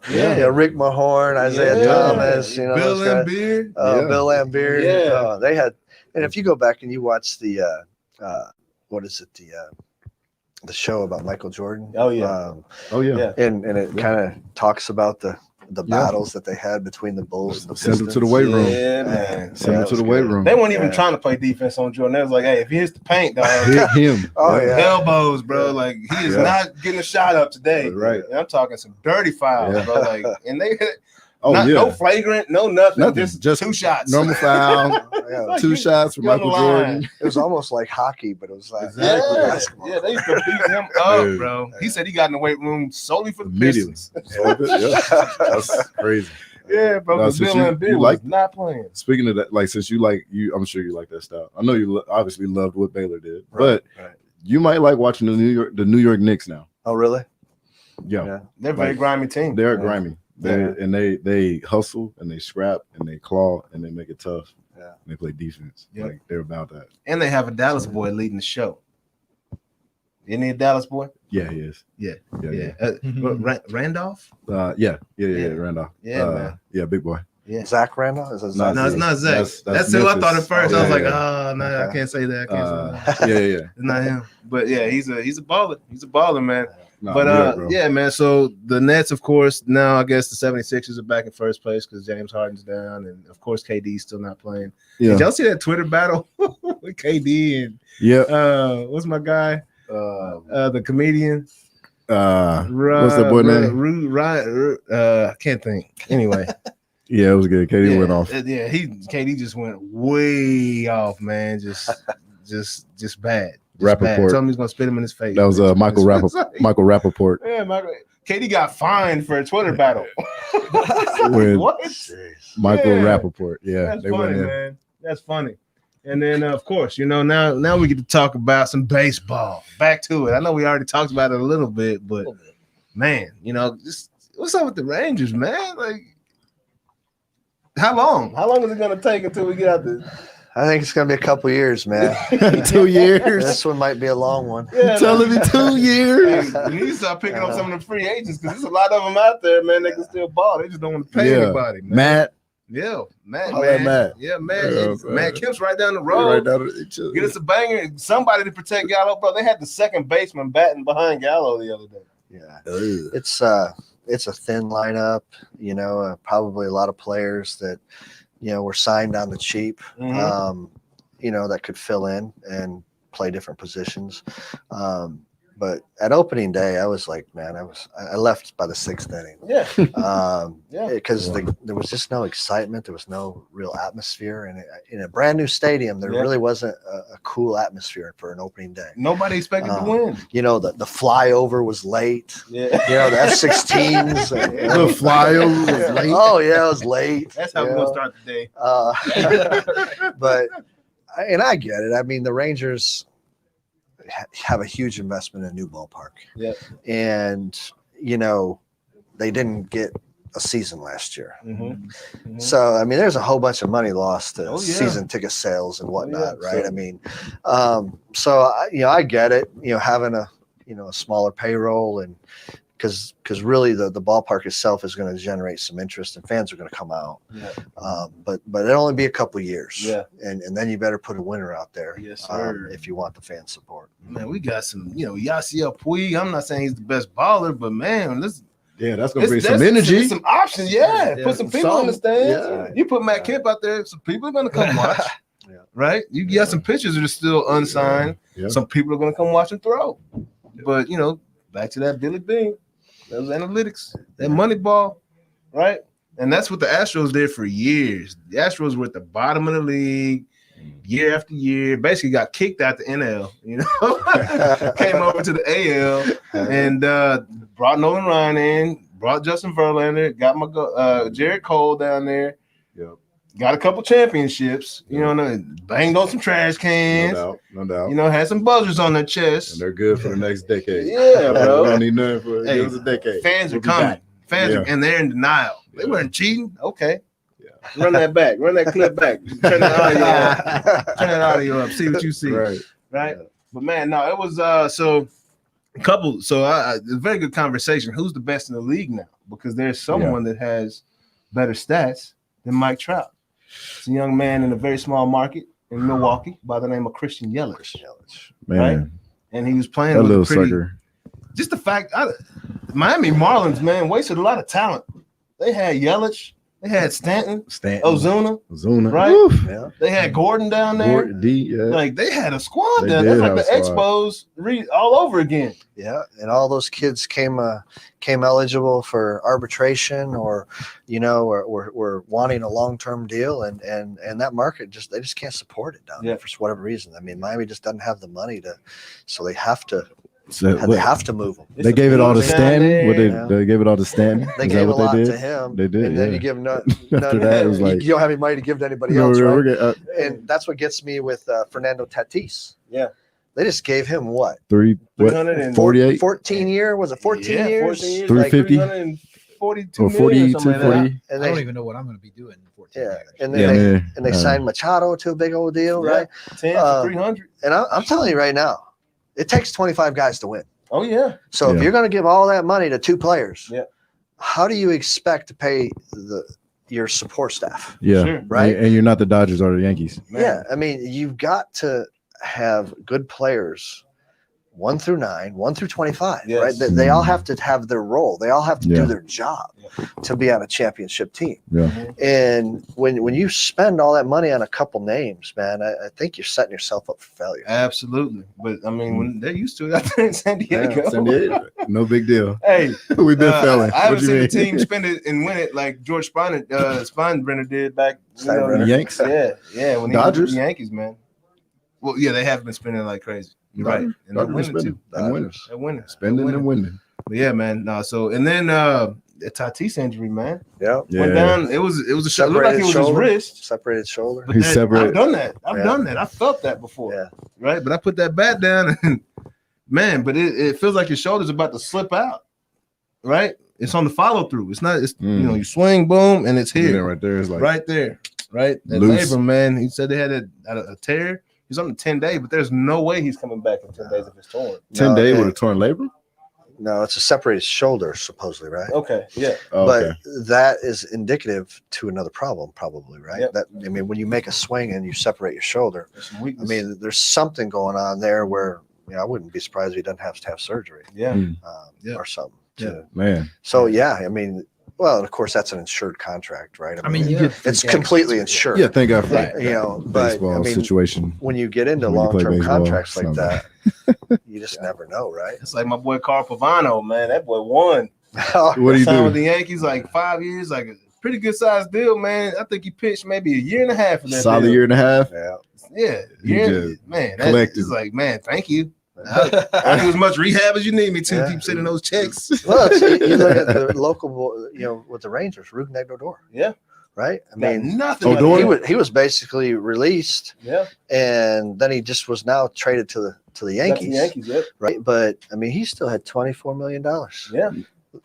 Yeah, Rick Mahorn, Isaiah Thomas, you know, Bill those guys. Laimbeer. Bill Laimbeer. Yeah. They had, and if you go back and you watch the what is it, the show about Michael Jordan. Oh yeah. And it kind of talks about the battles that they had between the Bulls and the Send Pistons. him to the weight room. Yeah, man. Send him to the weight room. They weren't even trying to play defense on Jordan. They was like, hey, if he hits the paint, dog, Hit him. elbows, bro. Like he is not getting a shot up today. Right. And I'm talking some dirty fouls, bro. Like, and they hit. No flagrant, no nothing. Just 2 shots. Normal foul. Yeah. 2 shots for Michael Jordan. It was almost like hockey, but it was like basketball. Yeah, they used to beat him up, bro. He said he got in the weight room solely for the Pistons. That's crazy. Yeah, bro. No, Bill Laimbeer was not playing. Speaking of that, like since you I'm sure you like that style. I know you obviously loved what Baylor did, but you might like watching the New York Knicks now. Oh, really? Yeah. They're a very grimy team. They're grimy. They hustle and they scrap and they claw and they make it tough. Yeah. And they play defense. Like they're about that. And they have a Dallas boy leading the show. Isn't he a Dallas boy? Yeah, he is. Yeah. Randolph? Yeah, Randolph. Yeah, man. Yeah, big boy. Yeah. Zach Randolph? Is it Zach? No, it's not Zach. That's who I thought at first. I was like, no, I can't say that. Yeah. It's not him. But yeah, he's a baller. He's a baller, man. No, but yeah, man. So the Nets, of course, now I guess the 76ers are back in first place because James Harden's down, and of course KD's still not playing. Yeah. Did y'all see that Twitter battle with KD and what's my guy? The comedian. What's the boy name? I can't think. Anyway. Yeah, it was good. KD went off. Yeah, KD just went way off, man. Just bad. Rappaport. Tell him he's gonna spit him in his face. That was Michael Rappaport. Yeah, KD got fined for a Twitter battle. What? Michael Rappaport. Yeah, that's funny, man. That's funny. And then, of course, now we get to talk about some baseball. Back to it. I know we already talked about it a little bit, but man, just what's up with the Rangers, man? Like, how long? How long is it gonna take until we get out there? I think it's gonna be a couple years, man. 2 years. This one might be a long one. Yeah, telling me 2 years. Hey, you need to start picking up some of the free agents because there's a lot of them out there, man. They can still ball. They just don't want to pay anybody, man. Matt. Yeah, Matt. Yeah, Matt Kemp's right down the road. Get us a banger. Somebody to protect Gallo, bro. They had the second baseman batting behind Gallo the other day. Yeah, it's a thin lineup. Probably a lot of players that were signed on the cheap. That could fill in and play different positions. But at opening day, I was like, man, I left by the 6th inning. Because there was just no excitement. There was no real atmosphere. And in a brand new stadium, there really wasn't a cool atmosphere for an opening day. Nobody expected to win. The flyover was late. Yeah. The F-16s. The flyover was late. Oh, yeah, it was late. That's how we're going to start the day. But I get it. I mean, the Rangers have a huge investment in a new ballpark. Yeah. And, they didn't get a season last year. So, I mean, there's a whole bunch of money lost to season ticket sales and whatnot, right? So, I mean, I get it, having a smaller payroll and because really the ballpark itself is going to generate some interest and fans are going to come out. But it'll only be a couple years. Yeah. And then you better put a winner out there. Yes, sir. If you want the fan support. Man, we got some, Yasiel Puig. I'm not saying he's the best baller, but man, that's gonna bring some energy, some options. Put some people in the stands. You put Matt Kemp out there, some people are gonna come watch. Right? You got some pitchers that are still unsigned. Some people are gonna come watch and throw. But back to that Billy Bean, those analytics, that money ball, right? And that's what the Astros did for years. The Astros were at the bottom of the league year after year, basically got kicked out the NL, came over to the AL and brought Nolan Ryan in, brought Justin Verlander, got my Jared Cole down there, got a couple championships, banged on some trash cans, no doubt. Had some buzzers on their chest. And they're good for the next decade. Yeah, bro. Don't need nothing for a decade. Fans are coming. Fans are, and they're in denial. They weren't cheating. Okay. Run that back. Run that clip back. Turn that audio up. See what you see. Right. But man, no, it was so a couple. So a very good conversation. Who's the best in the league now? Because there's someone that has better stats than Mike Trout. It's a young man in a very small market in Milwaukee by the name of Christian Yelich. Man. Right? And he was playing That with little a pretty, sucker. just the fact Miami Marlins, man, wasted a lot of talent. They had Yelich, they had Stanton, Ozuna, right? Woof. Yeah. They had Gordon down there. Like they had a squad They down did there. That's like have the a squad. Expos all over again. Yeah, and all those kids came eligible for arbitration, or were wanting a long-term deal, and that market they just can't support it down there for whatever reason. I mean, Miami just doesn't have the money so they have to. They have to move them. They gave it all to Stanton. They gave it all to Stanton. They gave a lot to him. They did. And then you give none After that, it was like you don't have any money to give to anybody else, right? And that's what gets me with Fernando Tatis. Yeah. They just gave him what? 348? 14 year? Was it 14 years? 14 years, 350? Like 342 or 42, 40. And I don't even know what I'm going to be doing in 14 years. And then they signed Machado to a big old deal, right? 10 for 300. And I'm telling you right now, it takes 25 guys to win. Oh, yeah. So if you're going to give all that money to two players, how do you expect to pay your support staff? Yeah. Sure. Right. And you're not the Dodgers or the Yankees. Man. Yeah. I mean, you've got to have good players 1 through 9, 1 through 25, right? They all have to have their role. They all have to do their job to be on a championship team. Yeah. And when you spend all that money on a couple names, man, I think you're setting yourself up for failure. Absolutely. But, I mean, when they're used to it out there in San Diego. Yeah, San Diego. No big deal. Hey. We've been failing. I haven't seen a team spend it and win it like George Steinbrenner did back. The Yanks? Yeah. When he was with the Yankees, man. Well, yeah, they have been spending like crazy. You're right. And they're winning too. They're winning. Spending and winning. But yeah, man. No, so and then the Tatis injury, man. Yeah. Went down. It was a shot. It looked like it was his wrist. Separated shoulder. But I've done that. I've done that. I felt that before. Yeah. Right. But I put that bat down and man, but it feels like your shoulder's about to slip out. Right? It's on the follow through. It's not, you swing, boom, and it's here. Yeah, right there is like right there. Right? That loose. labrum, man. He said they had a tear. He's on the 10-day, but there's no way he's coming back in 10 days if it's torn. 10-day with a torn labrum? No, it's a separated shoulder, supposedly, right? Okay, yeah. Oh, but okay. that is indicative to another problem, probably, right? Yep. That when you make a swing and you separate your shoulder, I mean, there's something going on there where I wouldn't be surprised if he doesn't have to have surgery, or something. Man. So I mean, well, and of course that's an insured contract, right? I mean, it's completely insured. Yeah, thank God for that. But baseball situation. When you get into long-term contracts like that, you just never know, right? It's like my boy Carl Pavano, man. That boy won. What do you Signed do? with the Yankees like 5 years, like a pretty good sized deal, man. I think he pitched maybe a year and a half of that Solid deal. year and a half. Yeah. Man. collected. It's like, man, thank you. I do as much rehab as you need me to keep sending those checks. Well, you look at the local, with the Rangers, Ruben Odor. Yeah. Right. I mean, nothing. He was basically released. Yeah. And then he just was now traded to the Yankees. Yep. Right. But I mean, he still had $24 million. Yeah.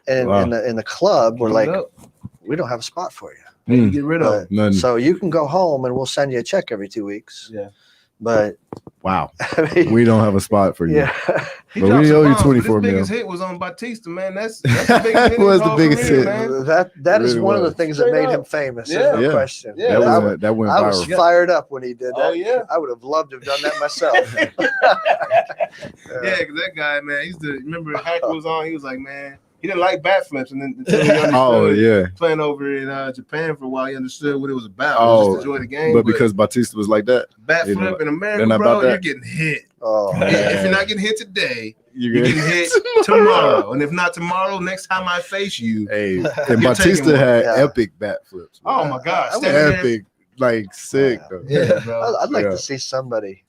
And in the club, we're like, we don't have a spot for you. You get rid of None. So you can go home and we'll send you a check every 2 weeks. Yeah. But wow, I mean, we don't have a spot for you. Yeah. But we owe you 24 million. million. His hit was on Batista, man. That's the biggest hit. That was the biggest hit. Man. That is really one of the was. things that made him famous. Yeah. There's no question. Yeah. That went I was viral. fired up when he did that. Oh, yeah. I would have loved to have done that myself. Yeah, because that guy, man, remember Hacker was on, he was like, man, he didn't like bat flips, and then until he understood playing over in Japan for a while, he understood what it was about. Just enjoy the game. But because Batista was like that, bat flip in America, bro, you're getting hit. Oh, if you're not getting hit today, you're getting hit tomorrow. And if not tomorrow, next time I face you. Hey, and Batista had epic bat flips. Bro. Oh my gosh. Epic, like sick. Yeah, bro. I'd like to see somebody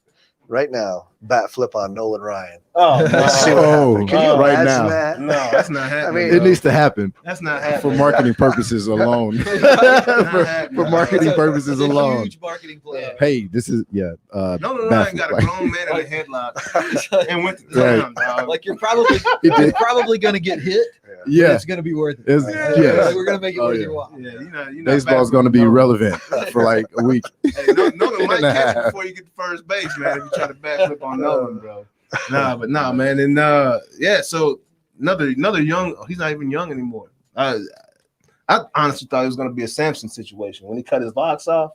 right now bat flip on Nolan Ryan. Oh, Let's see what happens. Can you right imagine now. that? No, that's not happening. I mean, It needs to happen that's not happening. for marketing purposes alone. for marketing purposes alone. Huge marketing plan. Hey, this is Nolan Ryan got a grown man in a headlock and went to town, dog. Like you're probably going to get hit. but Yeah, it's going to be worth it. yes. We're going to make it worth your while. Yeah, you know, Baseball's going to be relevant for like a week. Hey, Nolan might catch you before you get to first base, man. If you try to backflip on knowing, bro. Nah, man. And yeah, so another young. He's not even young anymore. I honestly thought it was going to be a Samson situation when he cut his locks off.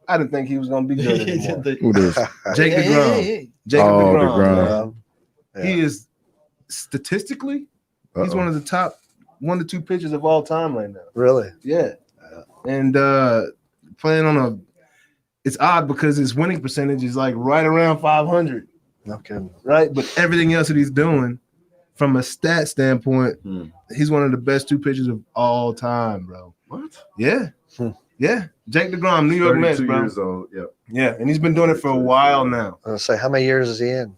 I didn't think he was going to be good anymore. Who this? Jake DeGrom. Jacob DeGrom. Yeah. He is statistically, he's Uh-oh. one of the top 1 to 2 pitchers of all time right now. Really? Yeah. And playing on it's odd because his winning percentage is like right around 500. No kidding. Right? But everything else that he's doing from a stat standpoint, he's one of the best 2 pitchers of all time, bro. What? Yeah. Yeah. Jake DeGrom, New York Mets, bro. years old. Yep. Yeah. And he's been doing it for a while now. I was gonna say, how many years is he in?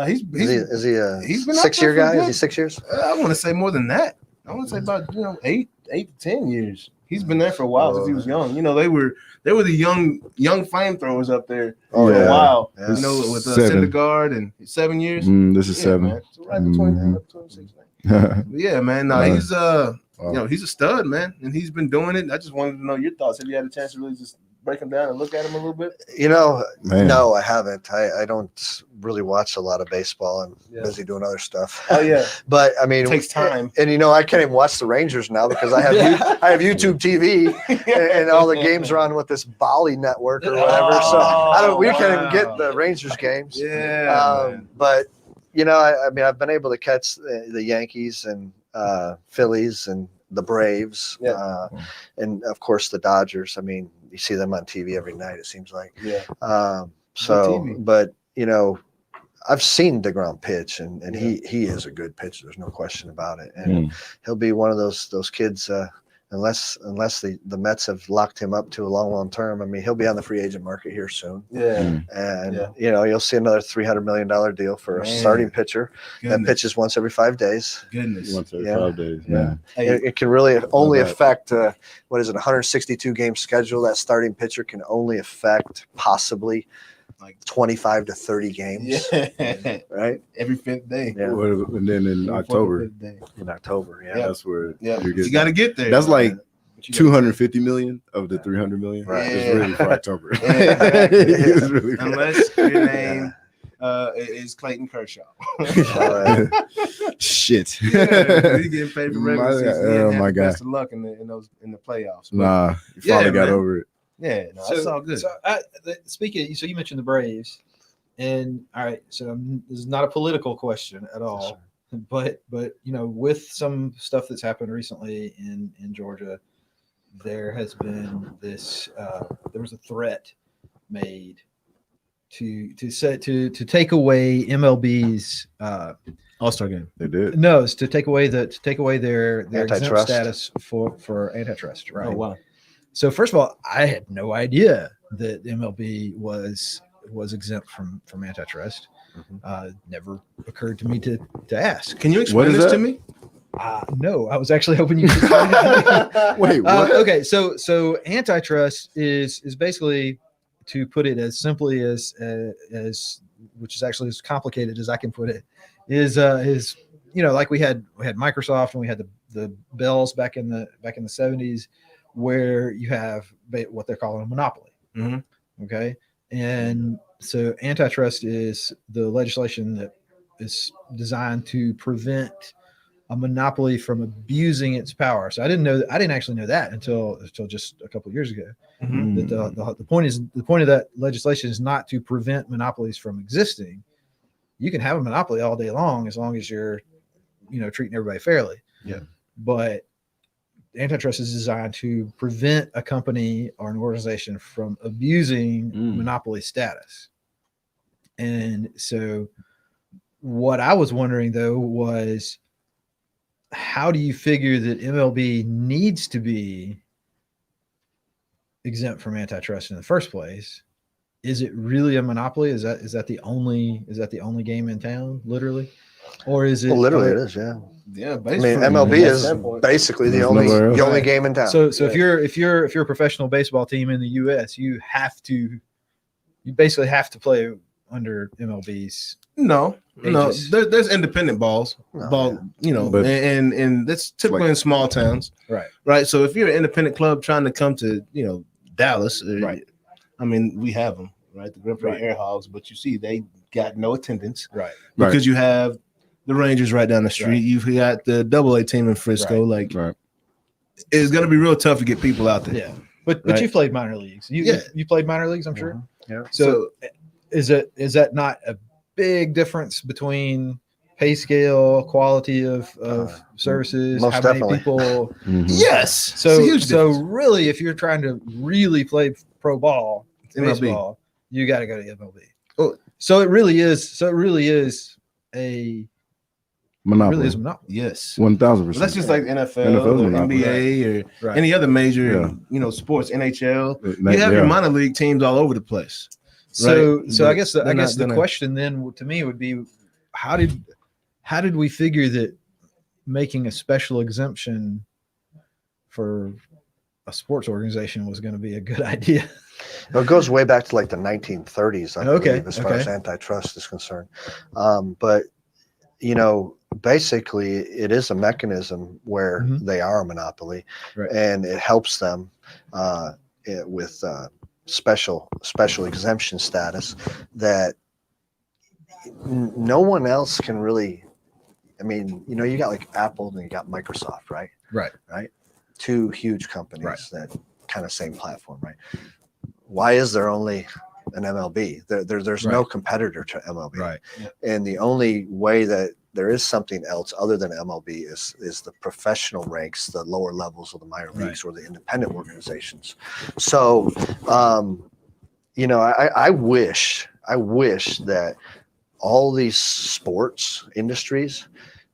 He's Is he a he's been 6-year guy? Is he good. 6 years? I want to say more than that. I want to say about 8 to 10 years. He's been there for a while since he was young. You know, they were the young flamethrowers up there for a while. Yeah. You know, with 7. Syndergaard and 7 years. This is 7. Man. So right between 26. But yeah, man. No, he's you know, he's a stud, man, and he's been doing it. I just wanted to know your thoughts. Have you had a chance to really just break him down and look at him a little bit? You know, Man. no, I haven't. I don't really watch a lot of baseball. I'm busy doing other stuff. Oh yeah, but I mean, it takes time. And you know, I can't even watch the Rangers now because I have I have YouTube TV and all the games are on with this Bali network or whatever. So we can't even get the Rangers games. Yeah. But you know, I mean, I've been able to catch the Yankees and Phillies and the Braves, and of course the Dodgers. I mean, you see them on TV every night, it seems like. Yeah. But you know, I've seen DeGrom pitch, and he is a good pitcher. There's no question about it. And he'll be one of those kids. Unless the Mets have locked him up to a long term. I mean, he'll be on the free agent market here soon. Yeah. And you know, you'll see another $300 million deal for a starting pitcher that pitches once every 5 days. Goodness. Once every 5 days. Yeah. Man. It can really only affect 162 game schedule. That starting pitcher can only affect possibly like 25 to 30 games. Yeah. Right. Every 5th day. Yeah. And then in October. In October. Yeah. That's where you got to get there. That's like 250 million of the 300 million. Right. It's really for October. It's really unless your name is Clayton Kershaw. Shit. Yeah, he getting paid for regular season. Oh my God. Best of luck in the playoffs. But, Nah, you finally got over it. Yeah, no, that's all good. So so you mentioned the Braves, and all right, so this is not a political question at all, but you know, with some stuff that's happened recently in Georgia, there has been this there was a threat made to take away MLB's AllStar Game. They did. no, it's to take away their exempt Antitrust. status for antitrust, right? Oh wow. So first of all, I had no idea that MLB was exempt from antitrust. Never occurred to me to ask. Can you explain this to me? No, I was actually hoping you could explain it. Wait, what? Okay, so antitrust is basically, to put it as simply as which is actually as complicated as I can put it, is you know, like we had Microsoft and we had the Bells back in the 70s, where you have what they're calling a monopoly. Okay. And so antitrust is the legislation that is designed to prevent a monopoly from abusing its power. So I didn't actually know that until just a couple of years ago. That the point of that legislation is not to prevent monopolies from existing. You can have a monopoly all day long as you're, you know, treating everybody fairly. Yeah. But antitrust is designed to prevent a company or an organization from abusing monopoly status. And so what I was wondering, though, was how do you figure that MLB needs to be exempt from antitrust in the first place? Is it really a monopoly? Is that the only game in town, literally? Or is it? Well, literally, it is. Yeah. Yeah, I mean, MLB is basically the only game in town. So if you're a professional baseball team in the U.S., you basically have to play under MLB's. No, there's independent balls, you know, but and that's typically in small towns, right. So if you're an independent club trying to come to, you know, Dallas, right? I mean, we have them, right? The Grip Air Hogs, but you see, they got no attendance, Right. Because you have the Rangers right down the street. Right. You've got the AA team in Frisco. Right. It's going to be real tough to get people out there. Yeah. But Right. you played minor leagues. You played minor leagues, I'm sure. Yeah. So is that not a big difference between pay scale, quality of services, most how many definitely. people? Yes. So it's a huge difference. really, if you're trying to really play pro ball, MLB. baseball, you got to go to MLB. Oh. So it really is a Monopoly. really is a monopoly. Yes. 1,000%. Well, that's just like NFL NFL or monopoly. NBA or Right. any other major, Yeah. sports, NHL. Yeah. You have your minor league teams all over the place. So Right. so I But guess they're not the gonna- question then to me would be how did we figure that making a special exemption for a sports organization was going to be a good idea? It goes way back to like the 1930s, I Okay, believe, as far as okay. antitrust is concerned. But basically, it is a mechanism where Mhm. they are a monopoly, Right. and it helps them with special exemption status that no one else can really. I mean, you got like Apple and you got Microsoft, right? Right. Two huge companies Right. that kind of same platform, right? Why is there only an MLB? There's no Right. competitor to MLB, Right. and the only way that there is something else other than MLB is the professional ranks, the lower levels of the minor Right. leagues or the independent organizations. So, I wish that all these sports industries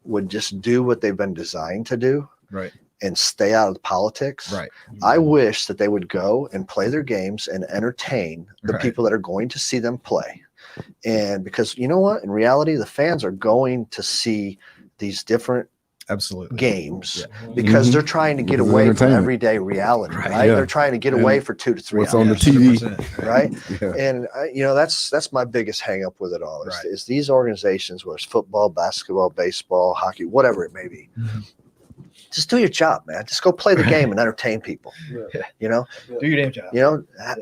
would just do what they've been designed to do Right. and stay out of politics. Right. I wish that they would go and play their games and entertain the Right. people that are going to see them play. And because you know what, in reality, the fans are going to see these different Absolutely. games Yeah. because Mhm. they're trying to get Because of away from entertainment. everyday reality, Right. right? Yeah. They're trying to get And away for 2 to 3 what's hours. on the TV. 100%. Right. Yeah. And that's my biggest hang up with it all is, Right. is these organizations, whether it's football, basketball, baseball, hockey, whatever it may be, Mhm. just do your job, man. Just go play the Right. game and entertain people. Yeah. You know, Do your damn job.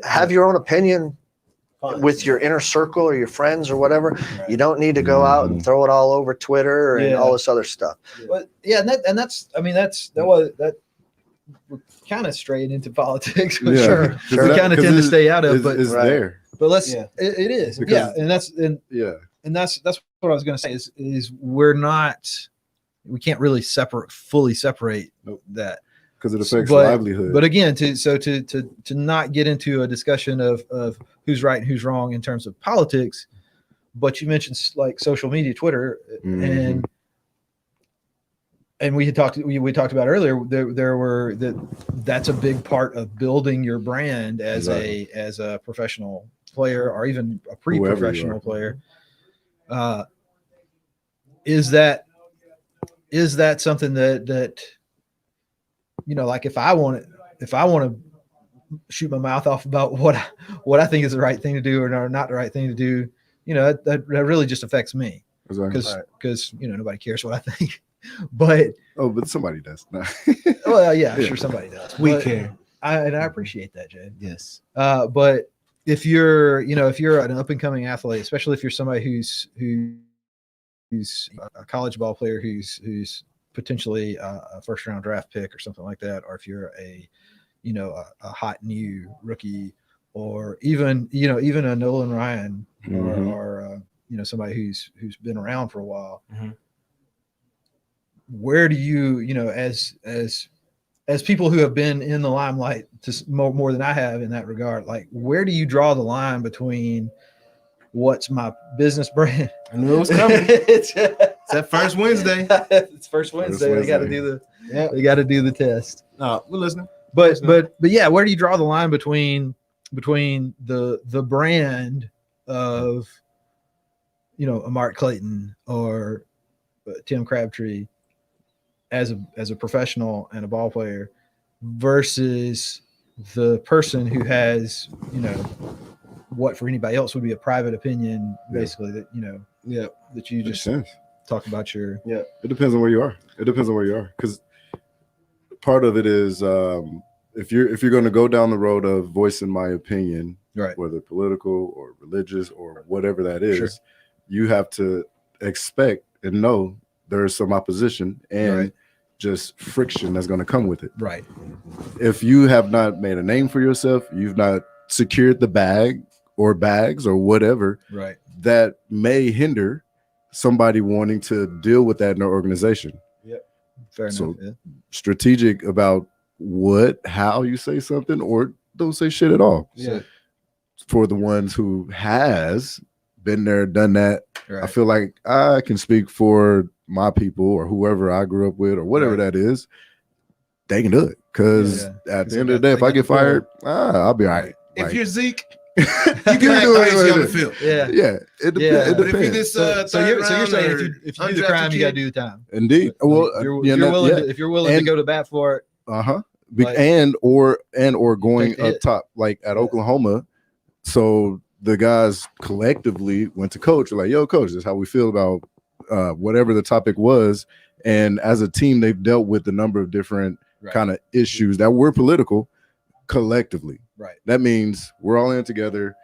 have your own opinion Fine. with your inner circle or your friends or whatever. Right. You don't need to go out and throw it all over Twitter and Yeah. all this other stuff. But yeah, that we're kind of straying into politics. Yeah. Sure. 'Cause We that- kind of 'cause tend to it's- stay out of, It's, but it's Right. there. let's Yeah. it is. Because- Yeah. And Yeah. that's what I was going to say is we can't really fully separate that. Because it affects But- livelihood. But again, to not get into a discussion of who's right and who's wrong in terms of politics, but you mentioned like social media, Twitter, Mhm. and we had talked about earlier. That's a big part of building your brand as a professional player or even a pre-professional player. Is that something that like if I want to shoot my mouth off about what I think is the right thing to do or not the right thing to do, that really just affects me Exactly. because nobody cares what I think. But but somebody does. No. well, yeah, sure somebody does. We But care. I appreciate that, Jay. Yes. But if you're an up and coming athlete, especially if you're somebody who's a college ball player who's potentially a first round draft pick or something like that, or if you're a hot new rookie, or even a Nolan Ryan Mhm. or somebody who's been around for a while. Mhm. Where do you as people who have been in the limelight more than I have in that regard, like where do you draw the line between what's my business brand? I knew it was coming. It's that first Wednesday. It's first Wednesday. They got to do the test. No, we're listening. But yeah, where do you draw the line between the brand of a Mark Clayton or Tim Crabtree as a professional and a ball player versus the person who has what for anybody else would be a private opinion, basically, that that you Makes just sense. talk about your It depends on where you are. Because part of it is if you're going to go down the road of voicing my opinion, right. whether political or religious or whatever that is, Sure. you have to expect and know there's some opposition and just friction that's going to come with it. Right. If you have not made a name for yourself, you've not secured the bag or bags or whatever, that may hinder somebody wanting to deal with that in their organization. Yep. Fair enough. So strategic about how you say something, or don't say shit at all. Yeah. For the ones who has been there, done that, I feel like I can speak for my people or whoever I grew up with or whatever that is. They can do it, because at the end of the day, if I get fired, I'll be all right. If you're Zeke, you can do act crazy on the field. It depends. But if you're this so you're saying if you do the crime, you got to do the time. Indeed. Well, if you're willing to go to bat for it, and or going up top, like at Oklahoma. So the guys collectively went to coach, like, yo, coach, this is how we feel about whatever the topic was. And as a team, they've dealt with a number of different kind of issues that were political collectively. Right. That means we're all in together.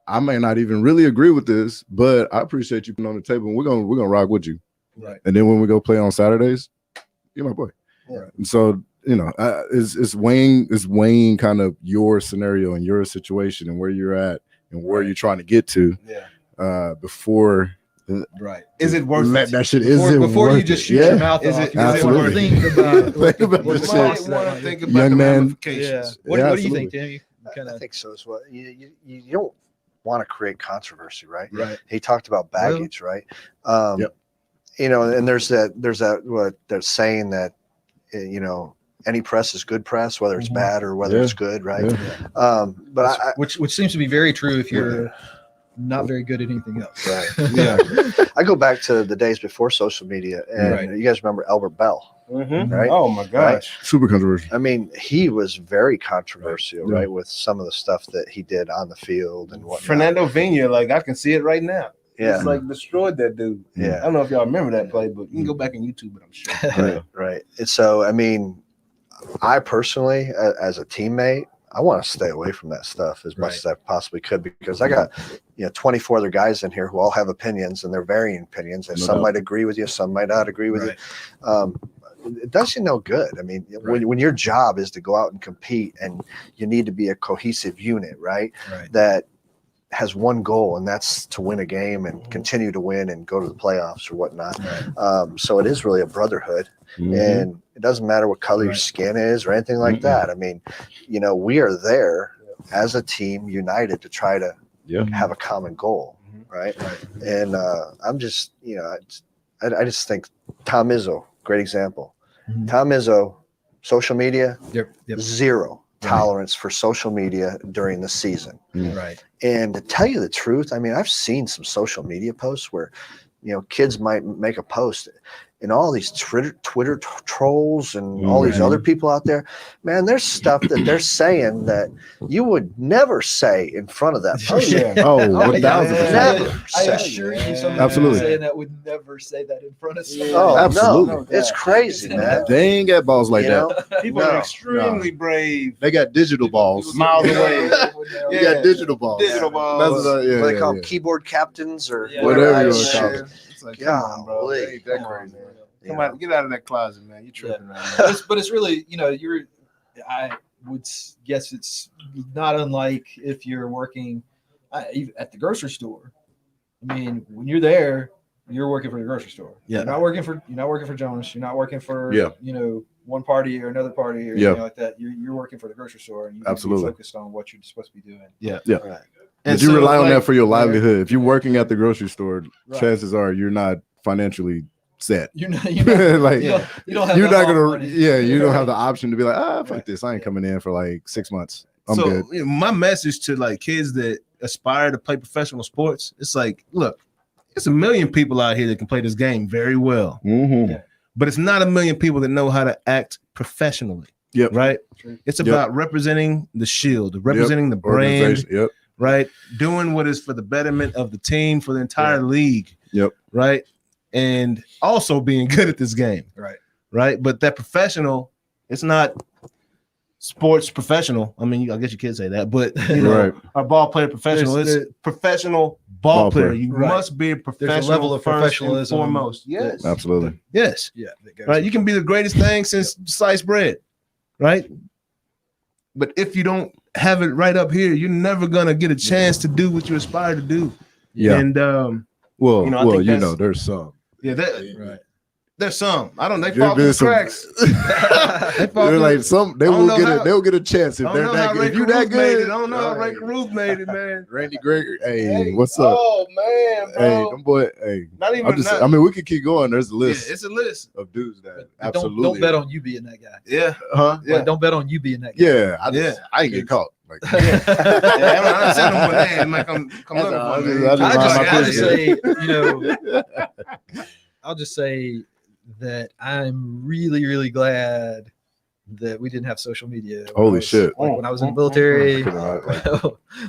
I may not even really agree with this, but I appreciate you putting on the table, and we're gonna rock with you. Right. And then when we go play on Saturdays, you're my boy. Right. And so, it's weighing kind of your scenario and your situation and where you're at and where you're trying to get to before. Is it worth it? That shit before you just shoot your mouth off. Think about think about this shit. Want to think about Young the man. ramifications. What do you think, Tim? I think so as well. You don't want to create controversy, right? Right. He talked about baggage, right? And there's that what they're saying that any press is good press, whether it's bad or whether it's good, right? But which seems to be very true if you're not very good at anything else. Right. I go back to the days before social media, and you guys remember Albert Bell, right? Oh my gosh, super controversial. I mean, he was very controversial, right, with some of the stuff that he did on the field and whatnot. Fernando Vina, like I can see it right now. Yeah. It's like destroyed that dude. Yeah. I don't know if y'all remember that play, but you can go back on YouTube, but I'm sure. Right. And so, I mean, I personally, as a teammate, I want to stay away from that stuff as much as I possibly could, because I got 24 other guys in here who all have opinions, and they're varying opinions, and some might agree with you, some might not agree with you. It does you no good. I mean, when your job is to go out and compete, and you need to be a cohesive unit, right? That has one goal, and that's to win a game and continue to win and go to the playoffs or whatnot. So it is really a brotherhood, and it doesn't matter what color your skin is or anything like that. I mean, we are there as a team united to try to have a common goal, right? And I'm just, I just think Tom Izzo, great example. Tom Izzo, social media, zero tolerance for social media during the season. And to tell you the truth, I mean, I've seen some social media posts where, kids might make a post, and all these Twitter trolls and all these other people out there, man, there's stuff that they're saying that you would never say in front of that person. Oh, 1,000%. Never. I assure you, somebody saying that would never say that in front of somebody. Oh, absolutely. No, it's crazy, man. They ain't got balls like that. People are extremely brave. They got digital balls. Miles away. You got digital balls. Digital balls. That's what they call them, keyboard captains or whatever you want to call it. It's like, come on, bro. Golly. That crazy. Come on, get out of that closet, man. You're tripping right now. But it's really, I would guess it's not unlike if you're working at the grocery store. I mean, when you're there, you're working for the grocery store. Yeah. You're not working for Jonas. You're not working for one party or another party or anything like that. You're working for the grocery store, and you can be focused on what you're supposed to be doing. Yeah. Right. And you rely on that for your livelihood. If you're working at the grocery store, chances are you're not financially set. You're not like you don't have you're not gonna money. you don't have the option to be like, fuck this, I ain't coming in for like 6 months. I'm good. My message to like kids that aspire to play professional sports, it's like, look, it's a million people out here that can play this game very well, but it's not a million people that know how to act professionally. Right. True. It's about representing the shield, representing the brand. Right. Doing what is for the betterment of the team, for the entire league. Right. And also being good at this game. Right. But that professional, it's not sports professional. I mean, I guess you could say that, but you know, our ball player professional is professional ball player. You must be a professional. There's a level of professionalism foremost. Yes, absolutely. Yes, right. You can be the greatest thing since sliced bread, right? But if you don't have it right up here, you're never gonna get a chance to do what you aspire to do. Yeah, and there's some. Yeah, right. There's some. I don't know. They fall through the cracks. They're like some. They will get they'll get a chance if they're that good. If you're that good, I don't know how Ray Caruth made it, man. Randy Gregory. Hey, what's up? Oh man, bro. Hey, them boy. Hey, not even. I mean, we could keep going. There's a list. Yeah, it's a list of dudes that absolutely. Don't bet on you being that guy. Yeah. Yeah. Don't bet on you being that guy. Yeah. I ain't get caught. Like, I'm saying them one name. Like I'm I just say, I'll just say that I'm really, really glad that we didn't have social media. Holy shit! Like when I was in the military,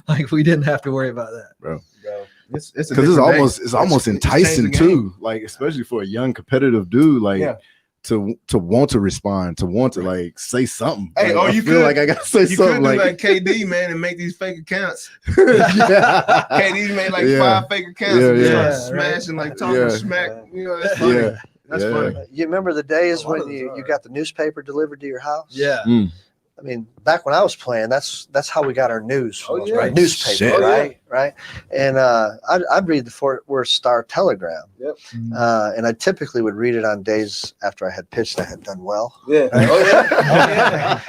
like we didn't have to worry about that, bro. It's because it's almost enticing too, like especially for a young competitive dude, like to want to respond, to want to like say something. Hey, like, you feel like I gotta say something. You could do like KD, man, and make these fake accounts. KD made like 5 fake accounts, and smashing like talking smack. You know, that's funny. That's funny. You remember the days when you got the newspaper delivered to your house? Yeah. I mean, back when I was playing, that's how we got our news. Right? Newspaper, Shit. right? And I'd read the Fort Worth Star Telegram. Yep. And I typically would read it on days after I had pitched, I had done well. Yeah.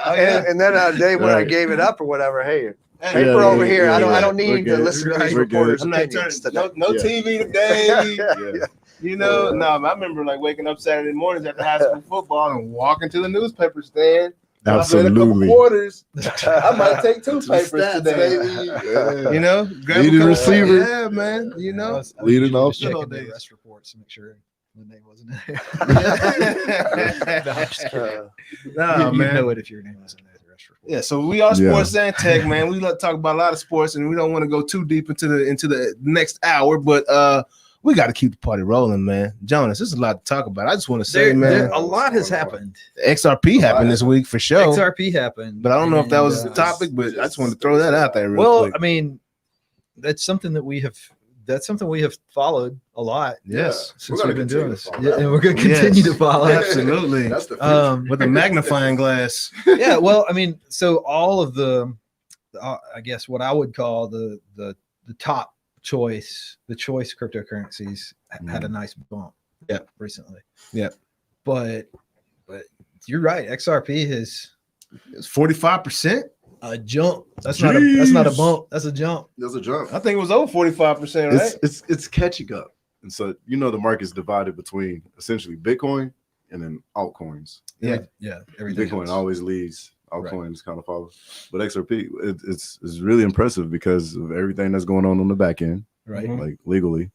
And then on a day when I gave it up or whatever, hey, paper over here. I don't need to listen to these reporters' opinions today. No TV today. You know, I remember like waking up Saturday mornings after high school football and walking to the newspaper stand. Absolutely. Quarters. I might take 2 papers today. You know, grab leading receiver. Yeah, man. You know, leading off. Checking the arrest reports to make sure the name wasn't in there. No, I'm just kidding. No, man. You know it if your name wasn't in the arrest report. Yeah, so we are sports and tech, man. We love to talk about a lot of sports, and we don't want to go too deep into the next hour, but we got to keep the party rolling, man. Jonas, there's a lot to talk about. I just want to say, man, a lot has happened. XRP happened this week for sure. XRP happened, but I don't know if that was the topic. But I just wanted to throw that out there. Real quick. I mean, that's something we have followed a lot. Yes, since we've been doing this, and we're going to continue to follow. Absolutely, that's the with a magnifying glass. Yeah, well, I mean, so all of the, I guess what I would call the top choice cryptocurrencies had a nice bump recently. But you're right, XRP is 45%. A jump. That's not a bump, that's a jump. That's a jump. I think it was over 45%, right? It's catching up. And so the market's divided between essentially Bitcoin and then altcoins. Everything Bitcoin always leads. Altcoins kind of follow, but XRP it's really impressive because of everything that's going on the back end, right? Like legally.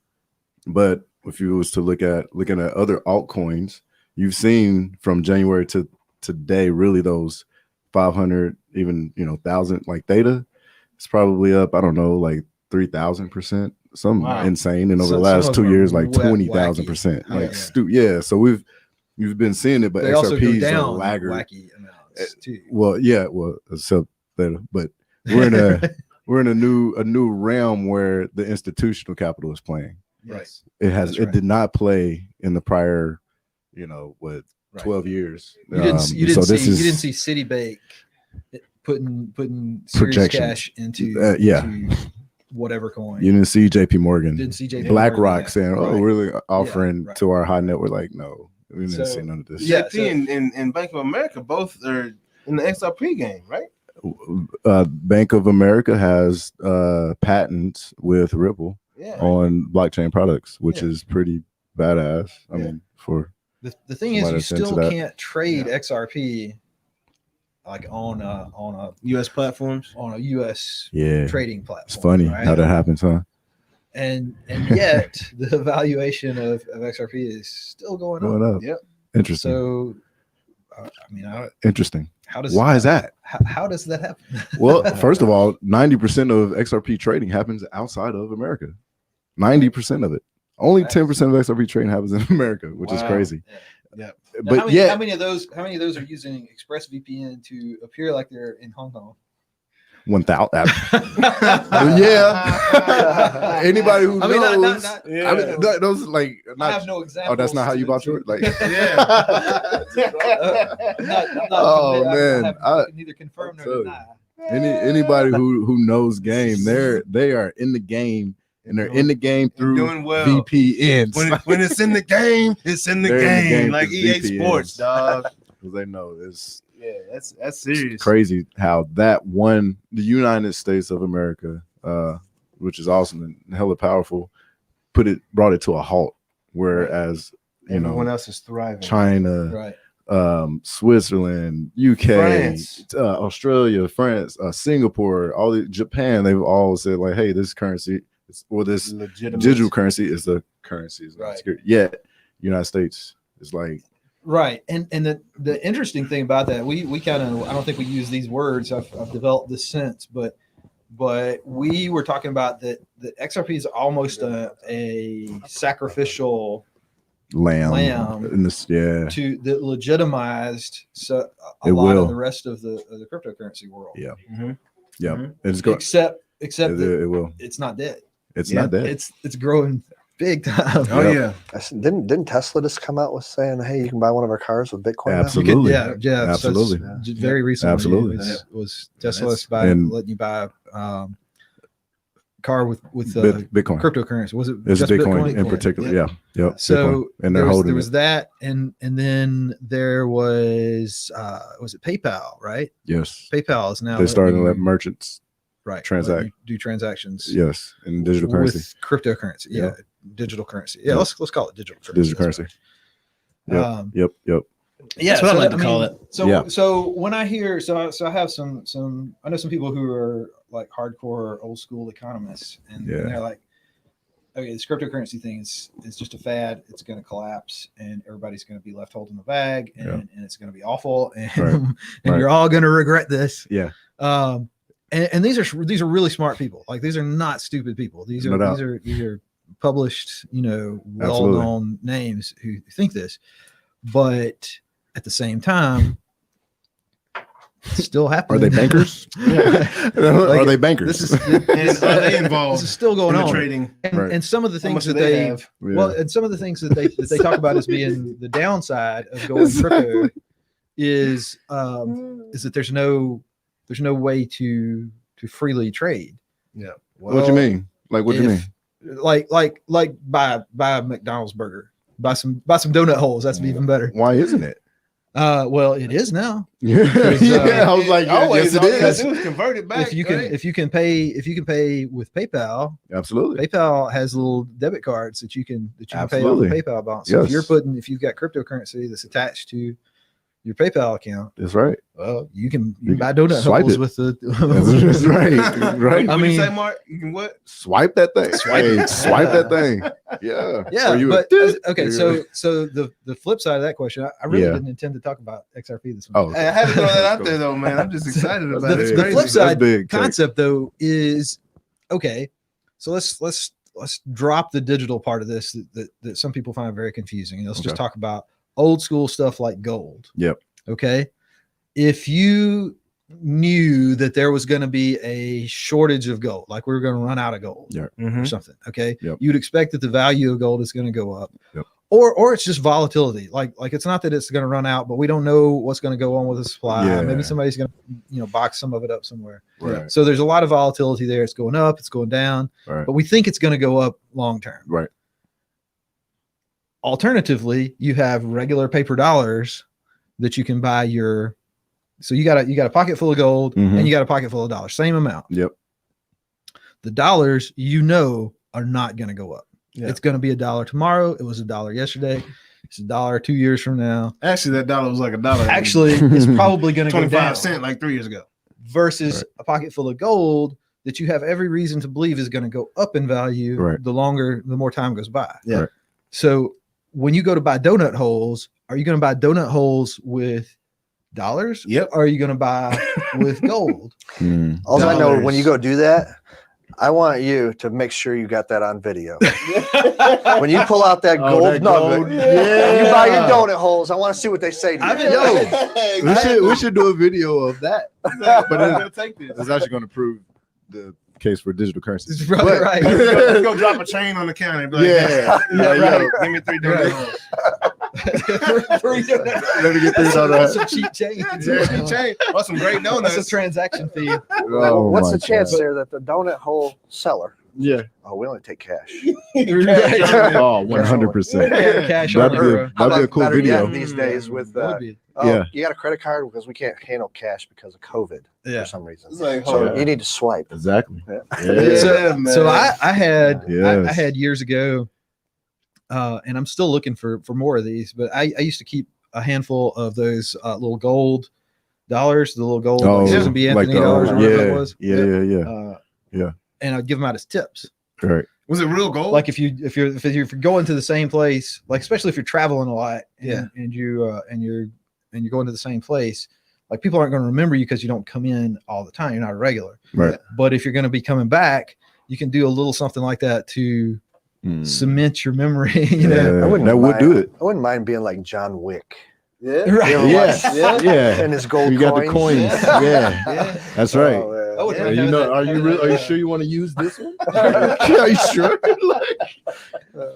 But if you was to looking at other altcoins, you've seen from January to today, really those 500, even 1,000 like Theta, it's probably up. I don't know, like 3,000%, something insane. And over the last 2 years, like 20,000%. Like So we've been seeing it, but they XRP is a laggard. Wacky amounts too. Except Theta, but we're in a new realm where the institutional capital is playing. Right. It did not play in the prior, 12 years. You didn't see Citibank putting serious cash into whatever coin. You didn't see JP Morgan. Didn't see JP BlackRock saying, "Oh, we're really offering to our high net." We're like, no, we didn't see none of this. JP and Bank of America both are in the XRP game, right? Bank of America has patents with Ripple on blockchain products, which is pretty badass. I mean, for the thing is, you still can't trade XRP like on a U.S. platforms, on a U.S. trading platform. It's funny how that happens, huh? And yet the valuation of XRP is still going up. Yep. Interesting. So, interesting. Why is that? How does that happen? Well, first of all, 90% of XRP trading happens outside of America. 90% of it. Only 10% of XRP trading happens in America, which is crazy. Yeah. Now, But how many of those are using ExpressVPN to appear like they're in Hong Kong? 1,000. Yeah. Anybody who knows. not, Yeah. I mean, those like. I have no examples. Oh, that's not how you bought yours. Like, Yeah. I'm not Oh, man. I can neither confirm nor deny. anybody who knows game, they are in the game, and they're in the game through doing well. VPNs. When it's in the game, it's in the They're in the game. game Like through EA VPNs. Sports, dog. Because they know it's That's serious. crazy how that one, the United States of America, which is awesome and hella powerful, brought it to a halt. Whereas Everyone else is thriving. China, Right. Switzerland, UK, France. Australia, France, Singapore, Japan, they've all said like, hey, this currency this Legitimate. digital currency is the currency. Right. Yet United States is like, Right. And the interesting thing about that, we kind of, I don't think we use these words. I've developed this sense, but we were talking about that XRP is almost a sacrificial lamb in this, that legitimized a It lot will. of the rest of the cryptocurrency world. Yeah. Mhm. Yeah. Mhm. It's going. Except that It will. it's not dead. It's Yeah. not that. It's growing big time. Oh Yep. yeah. Didn't Tesla just come out with saying, "Hey, you can buy one of our cars with Bitcoin"? now? Absolutely. Yeah. So Absolutely. very recently, Absolutely. was Yeah, Tesla that's- letting you buy car with Bitcoin. cryptocurrency. Was it It's just Bitcoin in particular. Yeah. Yep. So Bitcoin. And they're holding there was it. that, and then there was it PayPal, right? Yes. PayPal is now They're starting to letting let you- merchants right transact. let you do transactions. Yes, in digital currency. With cryptocurrency. Yeah, Yep. digital currency. Yeah, Yep. let's call it digital currency. Digital That's currency. right. Yep. Yep. Yeah, That's what I like to call it. So Yeah. so when I hear so I have some I know some people who are like hardcore old school economists, and Yeah. they're like, okay, this cryptocurrency thing is just a fad. It's going to collapse, and everybody's going to be left holding the bag, and, Yeah. and it's going to be awful, and Right. and Right. you're all going to regret this. Yeah. And these are really smart people. Like, these are not stupid people. These No doubt. these are published, well-known names who think this, but at the same time, it's still Are happening. they bankers? Are they bankers? This is And are they involved this is still going in the on. trading? And, Right. and some of the How things much that do they they have? well, and some of the things that they talk about as being the downside of going crypto is that there's no way to freely trade. Yeah. What you mean? Like what you mean? Like buy a McDonald's burger, buy some donut holes. That's even better. Why isn't it? Well, it is now. Yeah, I was like, Always, yes, all it you gotta is. do is convert it back. If you can right? if you can pay with PayPal, Absolutely. PayPal has little debit cards that you can pay on Absolutely. the PayPal balance. So Yes. if you've got cryptocurrency that's attached to your PayPal account, That's right. well, you can You buy donut swipe holes it. with the That's right. Right. I What'd you mean- say, Mark? You can what? Swipe that thing. Swipe that thing. Yeah. Yeah, Or you but would- okay. So the flip side of that question, I really Yeah. didn't intend to talk about XRP this one. Oh, Hey, I had to throw that out there though, man. I'm just excited about The, it. It's the crazy. flip side That's big tech. concept though is okay. So let's drop the digital part of this that some people find very confusing, and let's just Okay. talk about old school stuff like gold. Yep. Okay. If you knew that there was going to be a shortage of gold, like we were going to run out of gold Yeah. or Mhm. something, okay, Yep. you'd expect that the value of gold is going to go up. Yep. Or it's just volatility. Like it's not that it's going to run out, but we don't know what's going to go on with the supply. Yeah. Maybe somebody's going to box some of it up somewhere. Right. So there's a lot of volatility there. It's going up, it's going down, Right. but we think it's going to go up long term. Right. Alternatively, you have regular paper dollars that you can buy your. So you got a pocket full of gold Mhm. and you got a pocket full of dollars, same amount. Yep. The dollars, are not going to go up. Yeah. It's going to be $1 tomorrow. It was $1 yesterday. It's $1 2 years from now. Actually, that dollar was like $1. Actually, it's probably going to go 25 down. cents like 3 years ago. Versus Right. a pocket full of gold that you have every reason to believe is going to go up in value Right. the more time goes by. Yeah. Right. So when you go to buy donut holes, are you going to buy donut holes with dollars? Yep. Or are you going to buy with gold? Mm. All I know Dollars. when you go do that, I want you to make sure you got that on video. When you pull out that gold that nugget, gold- and you buy your donut holes, I want to see what they say to you. We should do a video of that. But it's actually going to prove the case for digital currency. Right. Let's go drop a chain on the counter. And be like, Yeah. yo, give me 3 donuts. Let me get through all That's that. some cheap change. Yeah, chain. Oh, some great donuts. That's a transaction fee. Oh, What's my the chance God. there that the donut hole seller? Yeah. Oh, we only take cash. Oh, 100%. Cash That'd on be the that'd be a cool Better yet video. these days with That would be- Yeah. you got a credit card because we can't handle cash because of COVID Yeah. for some reason. It's like, So hold on. you need to swipe. Exactly. Yeah. Yeah, man. So I had Yes. I had years ago, and I'm still looking for more of these. But I used to keep a handful of those little gold dollars, the little gold Oh, Susan B. like Anthony dollars, or whatever it was. Yeah. And I'd give them out as tips. Right. Was it real gold? Like if you're going to the same place, like especially if you're traveling a lot, and you're going to the same place, like people aren't going to remember you because you don't come in all the time. You're not a regular. Right. But if you're going to be coming back, you can do a little something like that to cement your memory. You know, Yeah, I wouldn't that would mind- do it. I wouldn't mind being like John Wick. yeah. right? You know, Yeah. and his gold You got the coins. Yeah. That's right. Oh, yeah. I would Yeah, like You having know, that- are you sure you want to use this one? Are you sure? I would like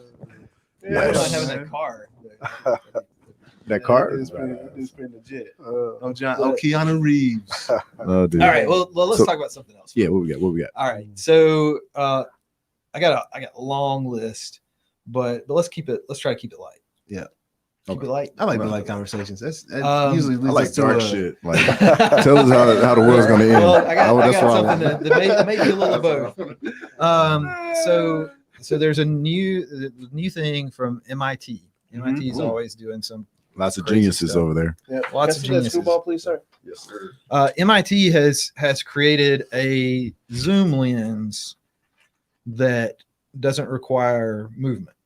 Yes. having that card. That card? It's been legit. Keanu Reeves. Oh, dude. All right. Well, let's So- talk about something else. Yeah, what we got? All right. So I got a long list, but let's try to keep it light. Yeah. Keep it light. I like the light conversations. That usually I leads like us to dark a- shit. Like, tell us how the world's gonna end. Well, I got That's why something that may be a little of both. So there's a new thing from MIT. MIT is always doing some lots of crazy geniuses stuff. over there. Yeah. Lots Can I of see that geniuses. screwball, please, sir. Yes, sir. MIT has created a zoom lens that doesn't require movement.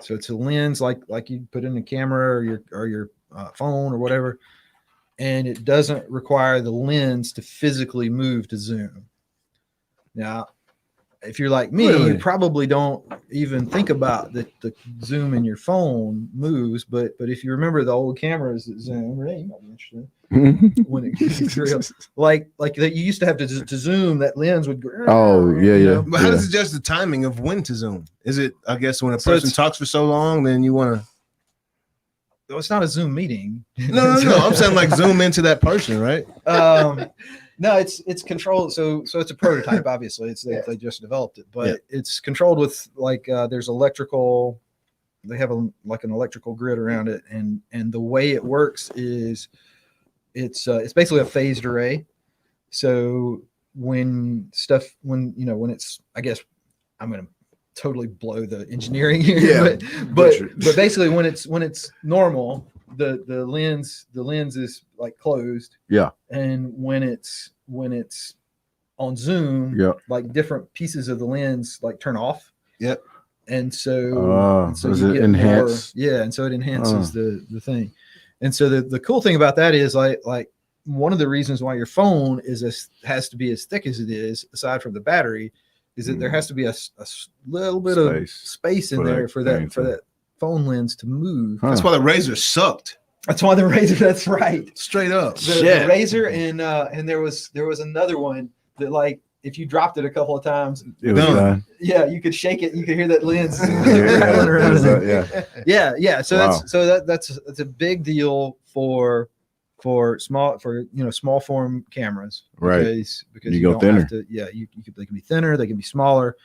So it's a lens like you put in a camera or your phone or whatever, and it doesn't require the lens to physically move to zoom. Now, if you're like me, Really? you probably don't even think about the zoom in your phone moves, but if you remember the old cameras that zoom, Renee, you might be interested when it gets real, like that you used to have to zoom, that lens would go. Oh, yeah, you yeah. know? But how does it judge the timing of when to zoom? Is it, I guess, when a So person it's- talks for so long, then you want to? Well, it's not a Zoom meeting. No. I'm saying like zoom into that person, right? No, it's controlled. So it's a prototype. Obviously, they just developed it, but it's controlled with like there's electrical. They have an electrical grid around it, and the way it works is it's basically a phased array. So when it's, I guess I'm gonna totally blow the engineering here, Yeah, but basically when it's normal, the lens is like closed. Yeah. And when it's on zoom, Yeah. like different pieces of the lens like turn off. Yep. And so, does you it get enhance? more, and so it enhances the thing. And so the cool thing about that is like one of the reasons why your phone has to be as thick as it is, aside from the battery, is that there has to be a little bit of space in there for that phone lens to move. Huh. That's why the razor sucked. That's why the razor. That's right. Straight up. The razor and there was another one that, like, if you dropped it a couple of times, It was done. yeah, you could shake it. You could hear that lens. Yeah. Yeah. So Wow. that's a big deal for small form cameras, Right. because You you go don't have thinner. they can be thinner, they can be smaller,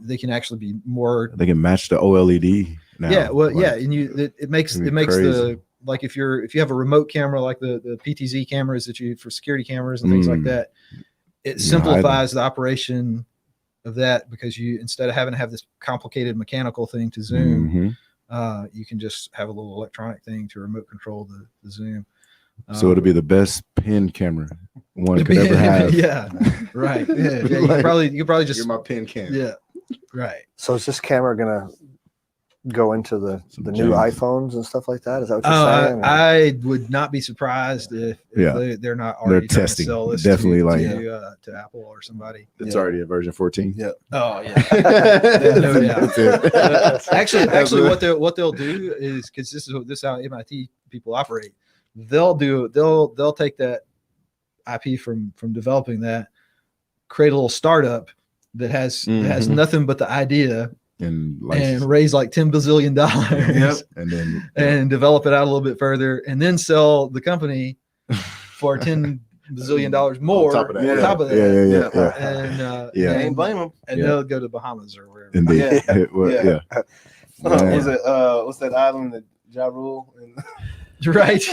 they can actually be more. They can match the OLED now. Yeah, well, Like, yeah, and it makes it'd be the crazy. like if you have a remote camera like the PTZ cameras that you for security cameras and things like that, it You simplifies the operation of that, because you, instead of having to have this complicated mechanical thing to zoom, Mhm. you can just have a little electronic thing to remote control the zoom. So it'll be the best pen camera one could ever have. Yeah, right. Yeah, you could probably just my pen camera. yeah, right. So is this camera gonna go into the new gems. iPhones and stuff like that? Is that what you're saying? I would not be surprised if they're not already They're trying testing. to sell this Definitely to Apple or somebody. It's already at version 14. Yeah. Oh yeah. No doubt. Actually, what they'll do is, because this is how MIT people operate. They'll take that IP from developing that, create a little startup that has nothing but the idea, and raise like $10 bazillion, and develop it out a little bit further, and then sell the company for $10 bazillion more on top of that. And ain't blame them. And they'll go to Bahamas or wherever. Indeed. Was it what's that island that Ja Rule and Right.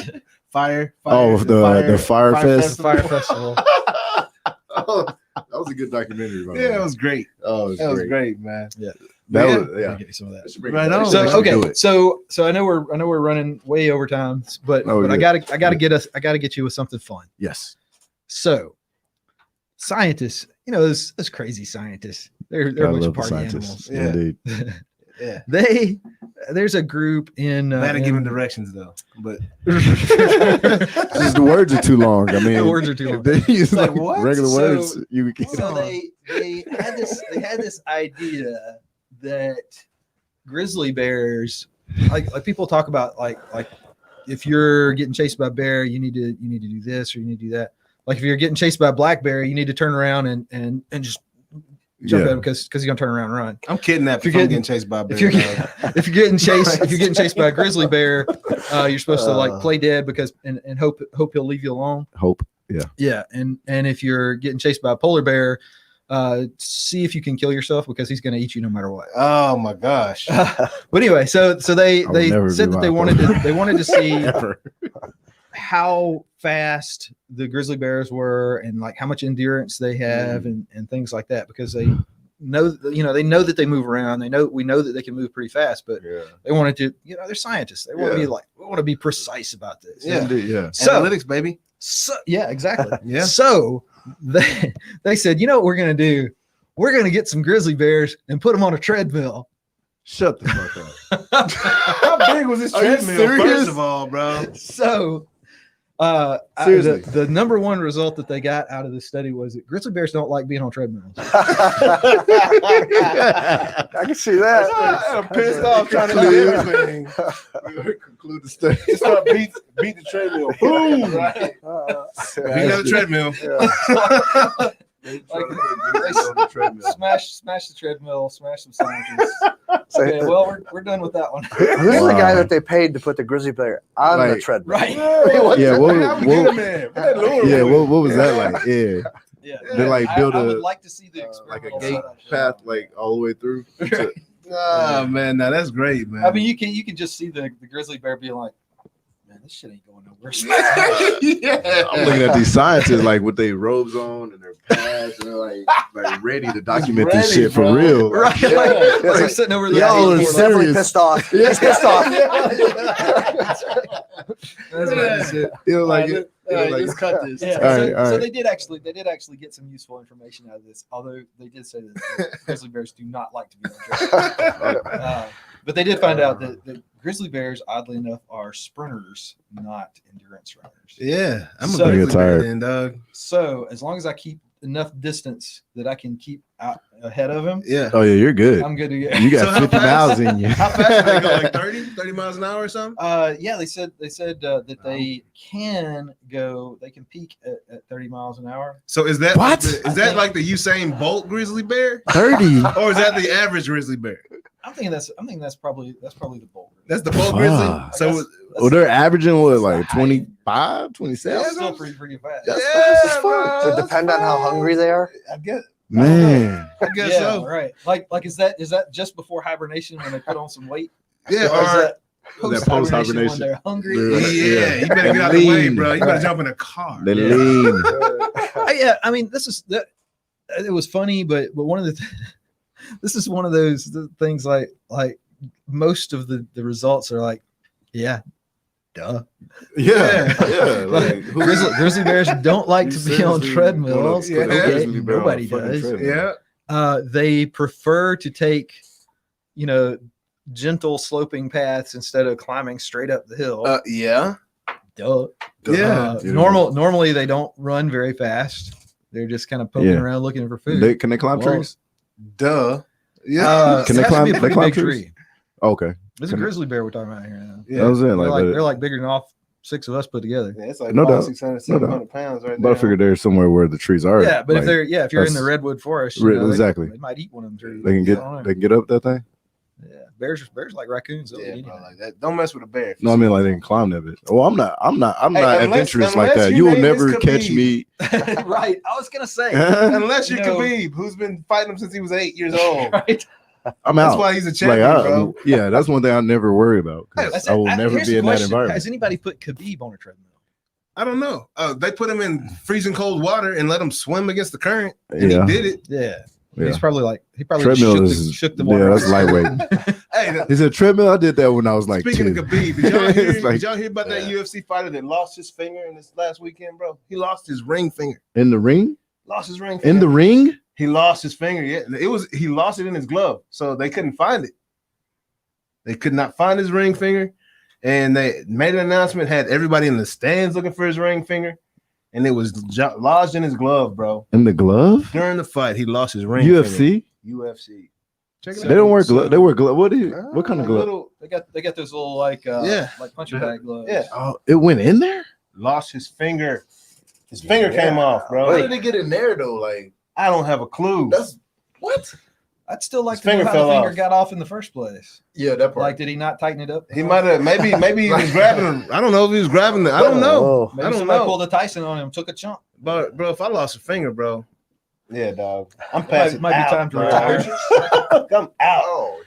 Fire? The Fire Fest. Fire Festival. That was a good documentary. It was great. Oh, that was great, man. Yeah. Was Get you some of that. Right on. So okay, so I know we're running way over time, but I gotta get you with something fun. Yes. So scientists, those crazy scientists, they're a bunch of party animals. Yeah. Indeed. Yeah. There's a group in gotta give them directions though, but just the words are too long. I mean, the words are too long. They use like regular words. So they had this idea that grizzly bears, like people talk about, like if you're getting chased by a bear, you need to do this or you need to do that. Like if you're getting chased by a black bear, you need to turn around and just jump at him because he's gonna turn around and run. I'm kidnapped if I'm getting chased by a bear. If you're getting chased by a grizzly bear, you're supposed to like play dead because and hope he'll leave you alone. Yeah. And if you're getting chased by a polar bear, see if you can kill yourself because he's gonna eat you no matter what. Oh my gosh. But anyway, so they said that they wanted to see how fast the grizzly bears were and like how much endurance they have and things like that, because they know that they move around. We know that they can move pretty fast, but they wanted to, they're scientists. They want to be like, we want to be precise about this. Yeah. So, analytics, baby. So yeah, exactly. Yeah. So they said, what we're going to do? We're going to get some grizzly bears and put them on a treadmill. Shut the fuck up. How big was this treadmill, first of all, bro? So the number one result that they got out of this study was that grizzly bears don't like being on treadmills. I can see that. I'm pissed off trying to do everything. Conclude the study. Just start beat the treadmill. Boom! Right. Beat the treadmill. Smash the treadmill, smash some sandwiches. Okay, well, we're done with that one. Who's the guy that they paid to put the grizzly bear on the treadmill? Right. What was that like? Yeah. They like build I would like to see the like a gate path like all the way through. Oh man, now that's great, man. I mean, you can just see the grizzly bear being like, man, this shit ain't going nowhere. I'm looking at these scientists like with their robes on and their pads, and they're like ready to document this shit for real. Right? Like, they're sitting over there. He's definitely pissed off. He's pissed off. That's it. Let's cut this. Yeah. So they did actually get some useful information out of this, although they did say that grizzly bears do not like to be on. But they did find out that grizzly bears, oddly enough, are sprinters, not endurance runners. Yeah, I'm so, a grizzly bear then, dog. So as long as I keep enough distance that I can keep out ahead of him. Yeah. Oh yeah, you're good. I'm good to go. You got 50 miles in you. How fast do they go? Like 30 miles an hour or something? Yeah, they said that they can go. They can peak at 30 miles an hour. So is that what? Is that like the Usain Bolt grizzly bear? 30. Or is that the average grizzly bear? I'm thinking that's probably the Bolt. That's the Bolt grizzly. So they're averaging what, like 25, 27? That's still pretty fast. Does it depend on how hungry they are? I guess. Man, I guess so. Right. Like is that just before hibernation when they put on some weight? Yeah. Or is that post hibernation when they're hungry? Yeah. You better get out of the way, bro. You better jump in a car. They lean. Yeah. I mean, it was funny, but one of the this is one of those things like most of the results are like, yeah, duh. Yeah. Like, grizzly bears don't like to be on treadmills. Yeah. Okay, nobody does. Yeah. They prefer to take, gentle sloping paths instead of climbing straight up the hill. Yeah. Duh. Yeah. Normally they don't run very fast. They're just kind of poking around looking for food. Can they climb trees? Duh. Yeah. Can they climb? They climb big trees? tree. Okay. There's a grizzly bear we're talking about here now. Yeah. That was it. They're like bigger than all 6 of us put together. Yeah, it's like No doubt. 600, 700 pounds right But there. I figured there's somewhere where the trees are. Yeah, but like, if you're in the that's- redwood forest, exactly. they might eat one of them trees. they can get up that thing. Yeah, bears like raccoons. Yeah, bro, like that. Don't mess with a bear. No, I mean like they can climb that bit. Well, I'm not unless- adventurous like unless that. your You will name is never catch me. Right. I was gonna say. Unless you're You know- Khabib, who's been fighting him since he was 8 years old. Right. I'm out. That's why he's a champion, bro. Yeah, that's one thing I never worry about. 'Cause I will never Here's be the in that question. environment. Has anybody put Khabib on a treadmill? I don't know. They put him in freezing cold water and let him swim against the current, and he Yeah. did it. Yeah. Yeah. He's probably Treadmill shook the water. Yeah, that's lightweight. Hey, He said treadmill. I did that when I was like speaking 2. of Khabib, did y'all hear, It's like- did y'all hear about that UFC fighter that lost his finger in this last weekend, bro? He lost his ring finger. In the ring? Lost his ring finger. In the ring? He lost his finger. Yeah, he lost it in his glove, so they couldn't find it. They could not find his ring finger, and they made an announcement. Had everybody in the stands looking for his ring finger, and it was lodged in his glove, bro. In the glove? During the fight, he lost his ring. Finger. UFC. Check it out. They don't wear glove. They wear glove. What kind of glove? Little, They got those little like puncher bag gloves. yeah. Oh, it went in there? Lost his finger. His finger came off, bro. How did it get in there though? Like I don't have a clue. that's what? I'd still like His to know finger how the fell finger off. got off in the first place. Yeah, that part. Like, did he not tighten it up? He might have maybe he was grabbing. I don't know if he was grabbing the. I don't know. Oh. Maybe I don't somebody know. pulled a Tyson on him, took a chunk. But bro, if I lost a finger, bro, yeah, dog, I'm Might passing. be out, time to bro. retire. I'm out. Oh,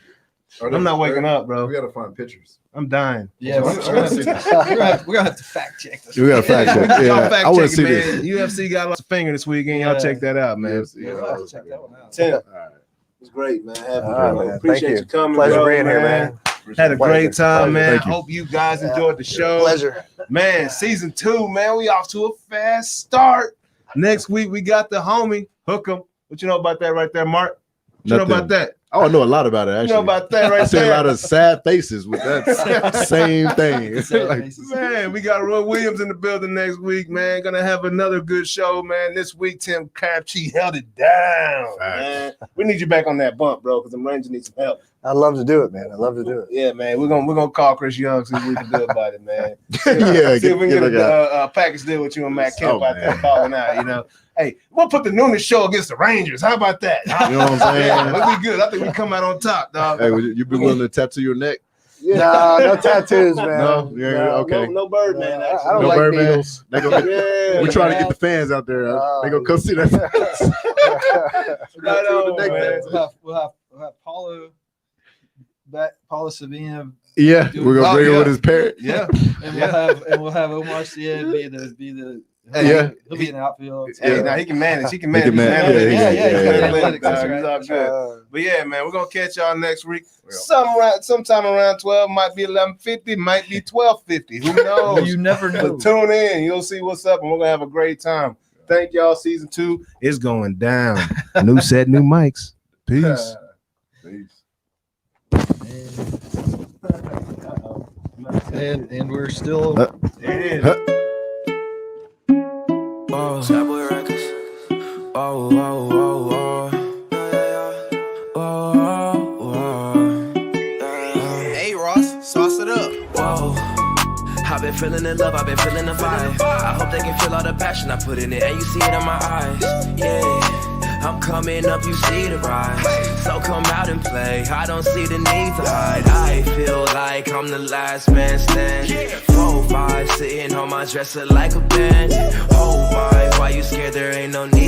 I'm not waking up, bro. gotta find pictures. I'm dying. Yeah, we're gonna have to fact check this. We gotta fact check. Y'all Yeah, fact I want to check see it, man. this. UFC got lost a finger this weekend. Y'all Yeah. check that out, man. We'll have to check that one out. Tim, All right. it was great, man. Having All you, right, bro. man. Appreciate Thank you you. coming. Pleasure bro, being here, man. Had a great time, man. Thank you. Hope you guys enjoyed the show. Pleasure. Man, season 2, man, we off to a fast start. Next week, we got the homie, Hookem. What you know about that right there, Mark? What you know Nothing. about that? Oh, I know a lot about it. You Actually, know about that I right see a there? lot of sad faces with that same thing. Like, Man, we got Roy Williams in the building next week, man. Gonna have another good show, man. This week, Tim CRABTREE held it down, man. We need you back on that bump, bro, because the Rangers need some help. I'd love to do it, man. I'd love to do it. Yeah, man. We're gonna call Chris Young, see what we can do about it, man. yeah, See if we can get that guy. a package deal with you and Matt Kemp Oh, out there man. balling out, you know. Hey, we'll put the Noonish show against the Rangers. How about that? You know what I'm saying? Yeah, that'll be good. I think we come out on top, dog. Hey, would you be willing to tattoo your neck? No tattoos, man. No? Yeah, okay. No bird, man. I Actually. don't No like Birdman? needles. They gonna get, Yeah, we're trying to get the fans out there. They gonna come see that. Right on, Neck man. tattoo. We'll have Paulo Savina, Yeah, we're gonna bring him with his parent. Yeah. and we'll have Omar Syed be the Yeah. he'll be in the outfield. Hey, now he can manage. He can manage. can manage. He's Yeah, analytic. yeah, He's yeah. analytic, dog. That's He's all good. Uh, But yeah, man, we're gonna catch y'all next week. Sometime around 12, might be 11:50, might be 12:50. Who knows? You never know. But tune in, you'll see what's up, and we're gonna have a great time. Thank y'all. Season 2 is going down. New set, new mics. Peace. And we're still There it is. Oh, Cowboy Records. Oh, oh, oh, oh. Hey, Ross, sauce it up. Whoa. I've been feeling the love, I've been feeling the vibe. I hope they can feel all the passion I put in it, and you see it in my eyes. Yeah, I'm coming up, you see the rise. So come out and play, I don't see the need to hide. I feel like I'm the last man standing. 4-5, sitting on my dresser like a bench. Oh my, why you scared? There ain't no need